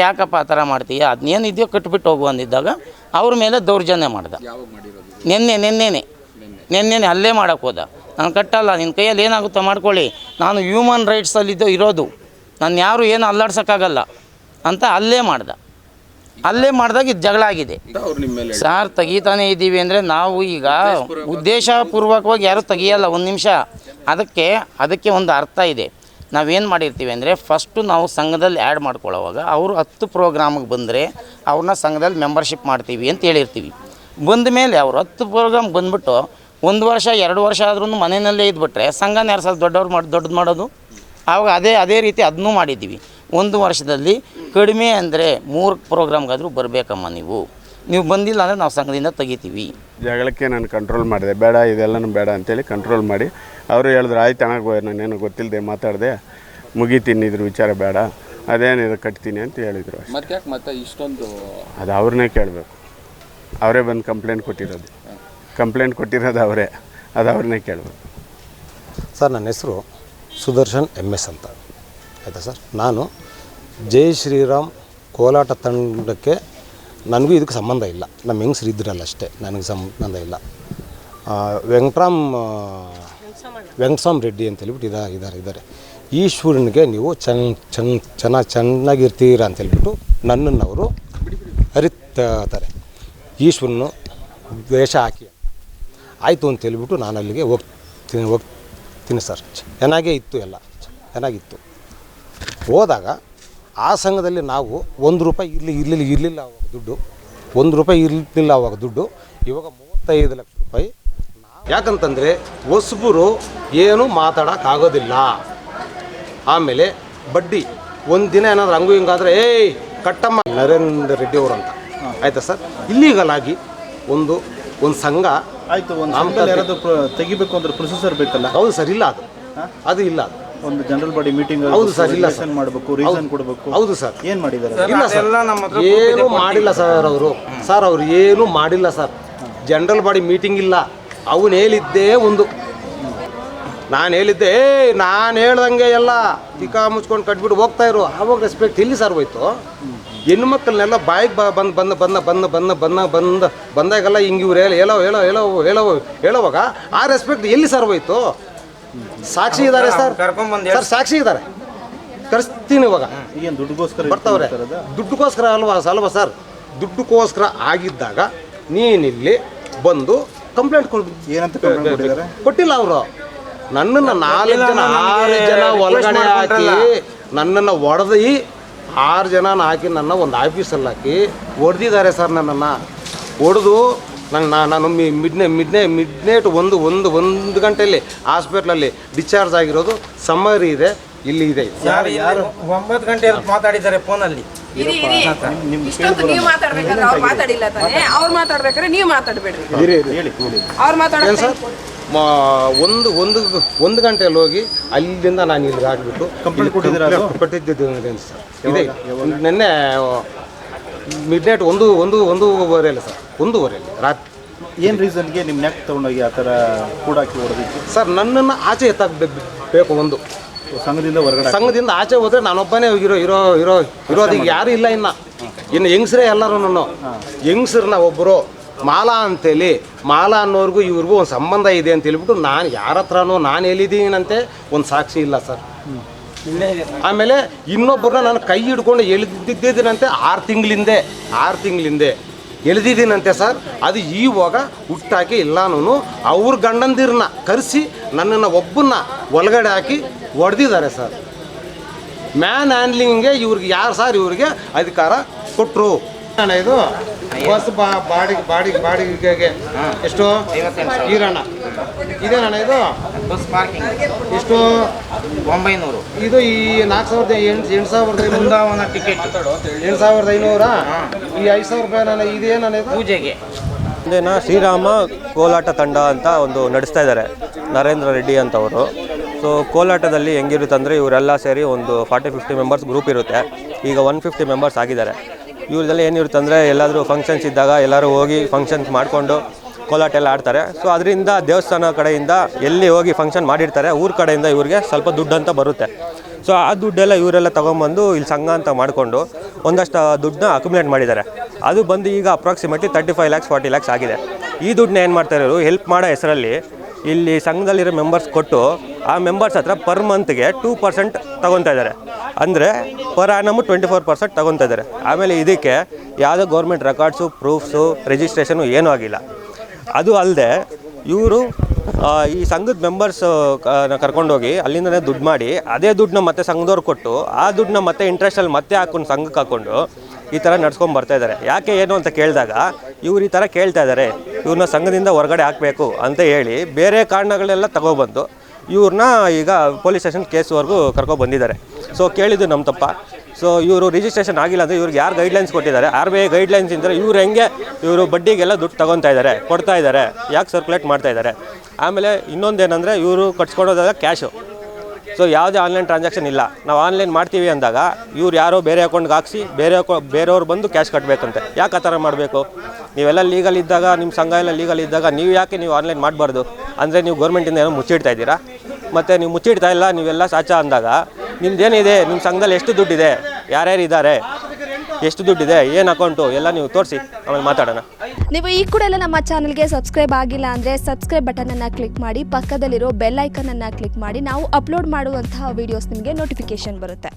ಯಾಕಪ್ಪ ಆ ಥರ ಮಾಡ್ತೀಯ, ಅದನ್ನೇನಿದೆಯೋ ಕಟ್ಬಿಟ್ಟು ಹೋಗು ಅಂದಿದ್ದಾಗ ಅವ್ರ ಮೇಲೆ ದೌರ್ಜನ್ಯ ಮಾಡ್ದ. ನೆನ್ನೆನೆ ಅಲ್ಲೇ ಮಾಡೋಕ್ಕೆ ಹೋದ. ನಾನು ಕಟ್ಟಲ್ಲ, ನಿನ್ನ ಕೈಯಲ್ಲಿ ಏನಾಗುತ್ತೋ ಮಾಡ್ಕೊಳ್ಳಿ, ನಾನು ಹ್ಯೂಮನ್ ರೈಟ್ಸಲ್ಲಿದ್ದು ಇರೋದು, ನಾನು ಯಾರು ಏನು ಅಲ್ಲಾಡ್ಸೋಕ್ಕಾಗಲ್ಲ ಅಂತ ಅಲ್ಲೇ ಮಾಡಿದಾಗ ಇದು ಜಗಳ ಆಗಿದೆ. ಸಾರ್ ತೆಗೀತಾನೆ ಇದ್ದೀವಿ ಅಂದರೆ ನಾವು ಈಗ ಉದ್ದೇಶಪೂರ್ವಕವಾಗಿ ಯಾರೂ ತೆಗಿಯಲ್ಲ. 1 ನಿಮಿಷ, ಅದಕ್ಕೆ ಒಂದು ಅರ್ಥ ಇದೆ. ನಾವೇನು ಮಾಡಿರ್ತೀವಿ ಅಂದರೆ ಫಸ್ಟು ನಾವು ಸಂಘದಲ್ಲಿ ಆ್ಯಡ್ ಮಾಡ್ಕೊಳ್ಳೋವಾಗ ಅವರು 10 ಪ್ರೋಗ್ರಾಮಿಗೆ ಬಂದರೆ ಅವ್ರನ್ನ ಸಂಘದಲ್ಲಿ ಮೆಂಬರ್ಶಿಪ್ ಮಾಡ್ತೀವಿ ಅಂತ ಹೇಳಿರ್ತೀವಿ. ಬಂದ ಮೇಲೆ ಅವರು 10 ಪ್ರೋಗ್ರಾಮ್ ಬಂದುಬಿಟ್ಟು 1 ವರ್ಷ 2 ವರ್ಷ ಆದ್ರೂ ಮನೆಯಲ್ಲೇ ಇದ್ಬಿಟ್ರೆ ಸಂಘನ ಯಾರು ಸಲ ದೊಡ್ಡದು ಮಾಡೋದು. ಆವಾಗ ಅದೇ ರೀತಿ ಅದನ್ನೂ ಮಾಡಿದ್ದೀವಿ. 1 ವರ್ಷದಲ್ಲಿ ಕಡಿಮೆ ಅಂದರೆ 3 ಪ್ರೋಗ್ರಾಮ್ಗಾದರೂ ಬರಬೇಕಮ್ಮ. ನೀವು ಬಂದಿಲ್ಲ ಅಂದರೆ ನಾವು ಸಂಘದಿಂದ ತೆಗಿತೀವಿ. ಜಗಳಕ್ಕೆ ನಾನು ಕಂಟ್ರೋಲ್ ಮಾಡಿದೆ, ಬೇಡ ಇದೆಲ್ಲನೂ ಬೇಡ ಅಂತೇಳಿ ಕಂಟ್ರೋಲ್ ಮಾಡಿ ಅವರು ಹೇಳಿದ್ರು ಆಯ್ತು ಅಣ್ಣ, ನಾನೇನು ಗೊತ್ತಿಲ್ಲದೆ ಮಾತಾಡಿದೆ, ಮುಗಿತೀನಿ, ಇದ್ರ ವಿಚಾರ ಬೇಡ, ಅದೇನಿದೆ ಕಟ್ತೀನಿ ಅಂತ ಹೇಳಿದರು. ಮತ್ತೆ ಯಾಕೆ ಮತ್ತೆ ಇಷ್ಟೊಂದು? ಅದು ಅವ್ರನ್ನೇ ಕೇಳಬೇಕು, ಅವರೇ ಬಂದು ಕಂಪ್ಲೇಂಟ್ ಕೊಟ್ಟಿರೋದು ಅವರೇ, ಅದು ಅವ್ರನ್ನೇ ಕೇಳಬೇಕು. ಸರ್ ನನ್ನ ಹೆಸರು ಸುದರ್ಶನ್ MS ಅಂತ, ಆಯಿತಾ ಸರ್. ನಾನು ಜೈ ಶ್ರೀರಾಮ್ ಕೋಲಾಟ ತಂಡಕ್ಕೆ ನನಗೂ ಇದಕ್ಕೆ ಸಂಬಂಧ ಇಲ್ಲ, ನಮ್ಮ ಹೆಂಗಸ್ರು ಇದ್ರಲ್ಲ ಅಷ್ಟೇ, ನನಗೆ ಸಂಬಂಧ ಇಲ್ಲ. ವೆಂಕಟಸ್ವಾಮಿ ರೆಡ್ಡಿ ಅಂತ ಹೇಳ್ಬಿಟ್ಟು ಇದ್ದಾರೆ. ಈಶ್ವರನಿಗೆ ನೀವು ಚೆನ್ನಾಗಿರ್ತೀರ ಅಂತ ಹೇಳ್ಬಿಟ್ಟು ನನ್ನನ್ನು ಅವರು ಅರಿತಾರೆ. ಈಶ್ವರನು ವೇಷ ಹಾಕಿ ಆಯಿತು ಅಂತ ಹೇಳ್ಬಿಟ್ಟು ನಾನು ಅಲ್ಲಿಗೆ ಹೋಗ್ತೀನಿ ಸರ್. ಚೆನ್ನಾಗೇ ಇತ್ತು, ಎಲ್ಲ ಚೆನ್ನಾಗಿತ್ತು. ಹೋದಾಗ ಆ ಸಂಘದಲ್ಲಿ ನಾವು ₹1 ಇರಲಿಲ್ಲ ಅವಾಗ ದುಡ್ಡು, ₹1 ಇರಲಿಲ್ಲ ಅವಾಗ ದುಡ್ಡು. ಇವಾಗ 35 ಲಕ್ಷ ರೂಪಾಯಿ. ಯಾಕಂತಂದರೆ ಹೊಸಬರು ಏನು ಮಾತಾಡೋಕ್ಕಾಗೋದಿಲ್ಲ. ಆಮೇಲೆ ಬಡ್ಡಿ ಒಂದು ದಿನ ಏನಾದರೂ ಹಂಗೂ ಹಿಂಗಾದರೆ ಕಟ್ಟಮ್ಮ ನರೇಂದ್ರ ರೆಡ್ಡಿ ಅವರು ಅಂತ, ಆಯಿತಾ ಸರ್. ಇಲ್ಲೀಗಲ್ ಆಗಿ ಒಂದು ಸಂಘ ಆಯಿತು, ಒಂದು ಯಾರಾದರೂ ತೆಗಿಬೇಕು ಅಂದ್ರೆ ಪ್ರೊಸೆಸರ್ ಬೇಕಲ್ಲ? ಹೌದು ಸರ್, ಇಲ್ಲ ಅದು ಇಲ್ಲ. ಒಂದು ಜನರಲ್ ಬಾಡಿ ಮೀಟಿಂಗ್ ಹೌದು ಸರ್, ಇಲ್ಲ ಮಾಡಬೇಕು, ರೀಸನ್ ಕೊಡಬೇಕು. ಹೌದು ಸರ್. ಏನು ಮಾಡಿದ್ದಾರೆ? ಇಲ್ಲ ಸರ್, ಏನು ಮಾಡಿಲ್ಲ ಸರ್ ಅವರು ಏನು ಮಾಡಿಲ್ಲ ಸರ್. ಜನರಲ್ ಬಾಡಿ ಮೀಟಿಂಗ್ ಇಲ್ಲ. ಅವನು ಹೇಳಿದ್ದೇ ಒಂದು, ನಾನು ಹೇಳಿದ್ದೆ ನಾನು ಹೇಳ್ದಂಗೆ ಎಲ್ಲ ತಿಕಾ ಮುಚ್ಕೊಂಡು ಕಟ್ಬಿಟ್ಟು ಹೋಗ್ತಾಯಿರು. ಆವಾಗ ರೆಸ್ಪೆಕ್ಟ್ ಎಲ್ಲಿ ಸರ್ ಹೋಯ್ತು? ಹೆಣ್ಣು ಮಕ್ಕಳನ್ನೆಲ್ಲ ಬಾಯಿಗೆ ಬಂದಾಗೆಲ್ಲ ಹಿಂಗೆ ಇವ್ರು ಹೇಳೋವಾಗ ಆ ರೆಸ್ಪೆಕ್ಟ್ ಎಲ್ಲಿ ಸರ್ ಹೋಯ್ತು? ಸಾಕ್ಷಿ ಇದ್ದಾರೆ ಸರ್, ಸಾಕ್ಷಿ ಇದ್ದಾರೆ, ಕರೆಸ್ತೀನಿ. ಇವಾಗ ಏನು ದುಡ್ಡುಗೋಸ್ಕರ ಬರ್ತಾವ್ರೆ? ದುಡ್ಡುಗೋಸ್ಕರ ಅಲ್ವಾ ಸರ್. ದುಡ್ಡುಗೋಸ್ಕರ ಆಗಿದ್ದಾಗ ನೀನಿಲ್ಲಿ ಬಂದು ಕಂಪ್ಲೇಂಟ್ ಏನಂತ ಕೊಟ್ಟಿಲ್ಲ ಅವರು. ನನ್ನನ್ನು 6 ಜನ ಒಳಗಡೆ ಹಾಕಿ ನನ್ನನ್ನು ಹೊಡೆದು 6 ಜನ ಹಾಕಿ ನನ್ನ ಒಂದು ಆಫೀಸಲ್ಲಿ ಹಾಕಿ ಹೊಡೆದಿದ್ದಾರೆ ಸರ್. ನನ್ನನ್ನು ಹೊಡೆದು ನಾನು ಮಿಡ್ನೈಟ್ ಒಂದು ಗಂಟೆಯಲ್ಲಿ ಹಾಸ್ಪಿಟ್ಲಲ್ಲಿ ಡಿಸ್ಚಾರ್ಜ್ ಆಗಿರೋದು. ಸಮ್ಮರಿ ಇದೆ, ಇಲ್ಲಿ ಇದೆ. ಯಾರು 9 ಗಂಟೆ ಮಾತಾಡಿದ್ದಾರೆ ಫೋನಲ್ಲಿ. ನೀವು ಮಾತಾಡ್ಬೇಕಾದ್ರೆ ಅವ್ರು ಮಾತಾಡಿಲ್ಲ ತಾನೆ, ಅವ್ರು ಮಾತಾಡ್ಬೇಕಾದ್ರೆ ನೀವು ಮಾತಾಡಬೇಡ್ರಿ. ಅವ್ರು ಮಾತಾಡ ಸರ್, ಒಂದು ಗಂಟೆಯಲ್ಲಿ ಹೋಗಿ ಅಲ್ಲಿಂದ ನಾನು ಇಲ್ಲಿಗೆ ಹಾಕ್ಬಿಟ್ಟು ಕೊಟ್ಟಿದ್ದೇನೆ ಸರ್. ಇದೆ ನಿನ್ನೆ ಮಿಡ್ನೈಟ್ ಒಂದೂವರೆಯಲ್ಲಿ ಸರ್, 1:30 ರಾತ್ರಿ. ಏನು ರೀಸನ್ಗೆ ನಿಮ್ಮ ನೆಕ್ ತೊಗೊಂಡೋಗಿ ಆ ಥರ ಕೂಡಾಕಿ ಹೊಡೆದಿತ್ತು ಸರ್? ನನ್ನನ್ನು ಆಚೆ ಎತ್ತಾಕಬೇಕು. ಒಂದು ಸಂಘದಿಂದ ಆಚೆ ಹೋದರೆ ನಾನೊಬ್ಬನೇ ಇರೋದೀಗ ಯಾರು ಇಲ್ಲ. ಇನ್ನು ಹೆಂಗಸ್ರೇ ಎಲ್ಲರೂ. ಹೆಂಗಸ್ರನ್ನ ಒಬ್ಬರು ಮಾಲಾ ಅಂತೇಳಿ, ಮಾಲಾ ಅನ್ನೋರ್ಗೂ ಇವ್ರಿಗೂ ಒಂದು ಸಂಬಂಧ ಇದೆ ಅಂತ ಹೇಳ್ಬಿಟ್ಟು ನಾನು ಯಾರ ಹತ್ರನೂ ನಾನು ಹೇಳಿದ್ದೀನಂತೆ ಒಂದು ಸಾಕ್ಷಿ ಇಲ್ಲ ಸರ್. ಆಮೇಲೆ ಇನ್ನೊಬ್ಬರನ್ನ ನಾನು ಕೈ ಹಿಡ್ಕೊಂಡು ಎಳೆದಿದ್ದೀನಂತೆ 6 ತಿಂಗಳಿಂದೆ ಎಳೆದಿದ್ದೀನಂತೆ ಸರ್. ಅದು ಇವಾಗ ಹುಟ್ಟಾಕಿ ಎಲ್ಲಾನು ಅವ್ರ ಗಂಡಂದಿರನ್ನ ಕರೆಸಿ ನನ್ನನ್ನು ಒಬ್ಬನ್ನ ಒಳಗಡೆ ಹಾಕಿ ಹೊಡೆದಿದ್ದಾರೆ ಸರ್. ಮ್ಯಾನ್ ಹ್ಯಾಂಡ್ಲಿಂಗ್ಗೆ ಇವ್ರಿಗೆ ಯಾರು ಸರ್ ಇವ್ರಿಗೆ ಅಧಿಕಾರ ಕೊಟ್ಟರು? ಇದು ಬಸ್ ಬಾಡಿಗೆಗೆ ಎಷ್ಟು ಈರಣ್ಣ ಇದೇನಣ್ಣ? ಇದು ಬಸ್ ಪಾರ್ಕಿಂಗ್ ಎಷ್ಟು? 900. ಇದು ಈ 4,800 ಟಿಕೆಟ್ 8,500. ಈ 5,000 ರೂಪಾಯಿ ಇದೇನ ಪೂಜೆಗೆ. ಒಂದೇನ ಶ್ರೀರಾಮ ಕೋಲಾಟ ತಂಡ ಅಂತ ಒಂದು ನಡೆಸ್ತಾ ಇದ್ದಾರೆ ನರೇಂದ್ರ ರೆಡ್ಡಿ ಅಂತ ಅವರು. ಸೊ ಕೋಲಾಟದಲ್ಲಿ ಹೆಂಗಿರುತ್ತೆ ಅಂದರೆ ಇವರೆಲ್ಲ ಸೇರಿ ಒಂದು 40-50 ಮೆಂಬರ್ಸ್ ಗ್ರೂಪ್ ಇರುತ್ತೆ. ಈಗ 150 ಮೆಂಬರ್ಸ್ ಆಗಿದ್ದಾರೆ. ಇವ್ರದ್ದೆಲ್ಲ ಏನಿರುತ್ತೆ ಅಂದರೆ ಎಲ್ಲಾದರೂ ಫಂಕ್ಷನ್ಸ್ ಇದ್ದಾಗ ಎಲ್ಲರೂ ಹೋಗಿ ಫಂಕ್ಷನ್ಸ್ ಮಾಡಿಕೊಂಡು ಕೋಲಾಟ ಎಲ್ಲ ಆಡ್ತಾರೆ. ಸೊ ಅದರಿಂದ ದೇವಸ್ಥಾನ ಕಡೆಯಿಂದ ಎಲ್ಲಿ ಹೋಗಿ ಫಂಕ್ಷನ್ ಮಾಡಿರ್ತಾರೆ ಊರ ಕಡೆಯಿಂದ ಇವ್ರಿಗೆ ಸ್ವಲ್ಪ ದುಡ್ಡು ಅಂತ ಬರುತ್ತೆ. ಸೊ ಆ ದುಡ್ಡೆಲ್ಲ ಇವರೆಲ್ಲ ತೊಗೊಂಬಂದು ಇಲ್ಲಿ ಸಂಘ ಅಂತ ಮಾಡಿಕೊಂಡು ಒಂದಷ್ಟು ದುಡ್ಡನ್ನ ಅಕ್ಯುಮುಲೇಟ್ ಮಾಡಿದ್ದಾರೆ. ಅದು ಬಂದು ಈಗ ಅಪ್ರಾಕ್ಸಿಮೇಟ್ಲಿ 35 lakhs 40 lakhs ಆಗಿದೆ. ಈ ದುಡ್ಡನ್ನ ಏನು ಮಾಡ್ತಾರೆ ಇವರು, ಹೆಲ್ಪ್ ಮಾಡೋ ಹೆಸರಲ್ಲಿ ಇಲ್ಲಿ ಸಂಘದಲ್ಲಿರೋ ಮೆಂಬರ್ಸ್ ಕೊಟ್ಟು ಆ ಮೆಂಬರ್ಸ್ ಹತ್ರ ಪರ್ ಮಂತ್ಗೆ 2% ತೊಗೊತಾ ಇದ್ದಾರೆ. ಅಂದರೆ ಪರ್ ಆ್ಯನಮ್ 24% ತೊಗೊತಾ ಇದ್ದಾರೆ. ಆಮೇಲೆ ಇದಕ್ಕೆ ಯಾವುದೋ ಗೌರ್ಮೆಂಟ್ ರೆಕಾರ್ಡ್ಸು, ಪ್ರೂಫ್ಸು, ರಿಜಿಸ್ಟ್ರೇಷನು ಏನೂ ಆಗಿಲ್ಲ. ಅದು ಅಲ್ಲದೆ ಇವರು ಈ ಸಂಘದ ಮೆಂಬರ್ಸ್ ಕರ್ಕೊಂಡೋಗಿ ಅಲ್ಲಿಂದನೇ ದುಡ್ಡು ಮಾಡಿ ಅದೇ ದುಡ್ಡನ್ನ ಮತ್ತೆ ಸಂಘದವ್ರು ಕೊಟ್ಟು ಆ ದುಡ್ಡನ್ನ ಮತ್ತೆ ಇಂಟ್ರೆಸ್ಟಲ್ಲಿ ಮತ್ತೆ ಹಾಕೊಂಡು ಸಂಘಕ್ಕೆ ಹಾಕ್ಕೊಂಡು ಈ ಥರ ನಡ್ಸ್ಕೊಂಡು ಬರ್ತಾಯಿದ್ದಾರೆ. ಯಾಕೆ ಏನು ಅಂತ ಕೇಳಿದಾಗ ಇವ್ರು ಈ ಥರ ಕೇಳ್ತಾ ಇದ್ದಾರೆ, ಇವ್ರನ್ನ ಸಂಘದಿಂದ ಹೊರಗಡೆ ಹಾಕಬೇಕು ಅಂತ ಹೇಳಿ ಬೇರೆ ಕಾರಣಗಳೆಲ್ಲ ತಗೊಬಂದು ಇವ್ರನ್ನ ಈಗ ಪೊಲೀಸ್ ಸ್ಟೇಷನ್ ಕೇಸ್ವರೆಗೂ ಕರ್ಕೊಬಂದಿದ್ದಾರೆ. ಸೊ ಕೇಳಿದ್ದು ನಮ್ಮ ತಪ್ಪ. ಸೊ ಇವರು ರಿಜಿಸ್ಟ್ರೇಷನ್ ಆಗಿಲ್ಲ ಅಂದರೆ ಇವ್ರಿಗೆ ಯಾರು ಗೈಡ್ಲೈನ್ಸ್ ಕೊಟ್ಟಿದ್ದಾರೆ, RBI ಗೈಡ್ಲೈನ್ಸ್ ಇದ್ದರೆ ಇವ್ರು ಹೆಂಗೆ ಇವರು ಬಡ್ಡಿಗೆಲ್ಲ ದುಡ್ಡು ತೊಗೊತಾ ಇದ್ದಾರೆ, ಕೊಡ್ತಾ ಇದ್ದಾರೆ, ಯಾಕೆ ಸರ್ಕ್ಯುಲೇಟ್ ಮಾಡ್ತಾ ಇದ್ದಾರೆ. ಆಮೇಲೆ ಇನ್ನೊಂದೇನೆಂದರೆ ಇವರು ಕಟ್ಸ್ಕೊಡೋದಾಗ ಕ್ಯಾಶು. ಸೊ ಯಾವುದೇ ಆನ್ಲೈನ್ ಟ್ರಾನ್ಸಾಕ್ಷನ್ ಇಲ್ಲ. ನಾವು ಆನ್ಲೈನ್ ಮಾಡ್ತೀವಿ ಅಂದಾಗ ಇವ್ರು ಯಾರೋ ಬೇರೆ ಅಕೌಂಟ್ಗೆ ಹಾಕ್ಸಿ ಬೇರೆಯವ್ರು ಬಂದು ಕ್ಯಾಶ್ ಕಟ್ಟಬೇಕಂತೆ. ಯಾಕೆ ಆ ಥರ ಮಾಡಬೇಕು? ನೀವೆಲ್ಲ ಲೀಗಲ್ ಇದ್ದಾಗ, ನಿಮ್ಮ ಸಂಘ ಎಲ್ಲ ಲೀಗಲ್ ಇದ್ದಾಗ ನೀವು ಯಾಕೆ ನೀವು ಆನ್ಲೈನ್ ಮಾಡಬಾರ್ದು? ಅಂದರೆ ನೀವು ಗೌರ್ಮೆಂಟಿಂದ ಏನೋ ಮುಚ್ಚಿಡ್ತಾ ಇದ್ದೀರಾ. ಮತ್ತು ನೀವು ಮುಚ್ಚಿಡ್ತಾ ಇಲ್ಲ, ನೀವೆಲ್ಲ ಸಾಚ ಅಂದಾಗ ನಿಮ್ದೇನಿದೆ, ನಿಮ್ಮ ಸಂಘದಲ್ಲಿ ಎಷ್ಟು ದುಡ್ಡಿದೆ, ಯಾರ್ಯಾರು ಇದ್ದಾರೆ, ಎಷ್ಟು ದುಡ್ಡಿದೆ, ಏನು ಅಕೌಂಟು ಎಲ್ಲ ನೀವು ತೋರಿಸಿ, ಆಮೇಲೆ ಮಾತಾಡೋಣ. ನೀವು ಈ ಕೂಡ ಎಲ್ಲ ನಮ್ಮ ಚಾನಲ್ಗೆ ಸಬ್ಸ್ಕ್ರೈಬ್ ಆಗಿಲ್ಲ ಅಂದರೆ ಸಬ್ಸ್ಕ್ರೈಬ್ ಬಟನನ್ನು ಕ್ಲಿಕ್ ಮಾಡಿ, ಪಕ್ಕದಲ್ಲಿರೋ ಬೆಲ್ ಐಕನನ್ನು ಕ್ಲಿಕ್ ಮಾಡಿ. ನಾವು ಅಪ್ಲೋಡ್ ಮಾಡುವಂತಹ ವೀಡಿಯೋಸ್ ನಿಮಗೆ ನೋಟಿಫಿಕೇಶನ್ ಬರುತ್ತೆ.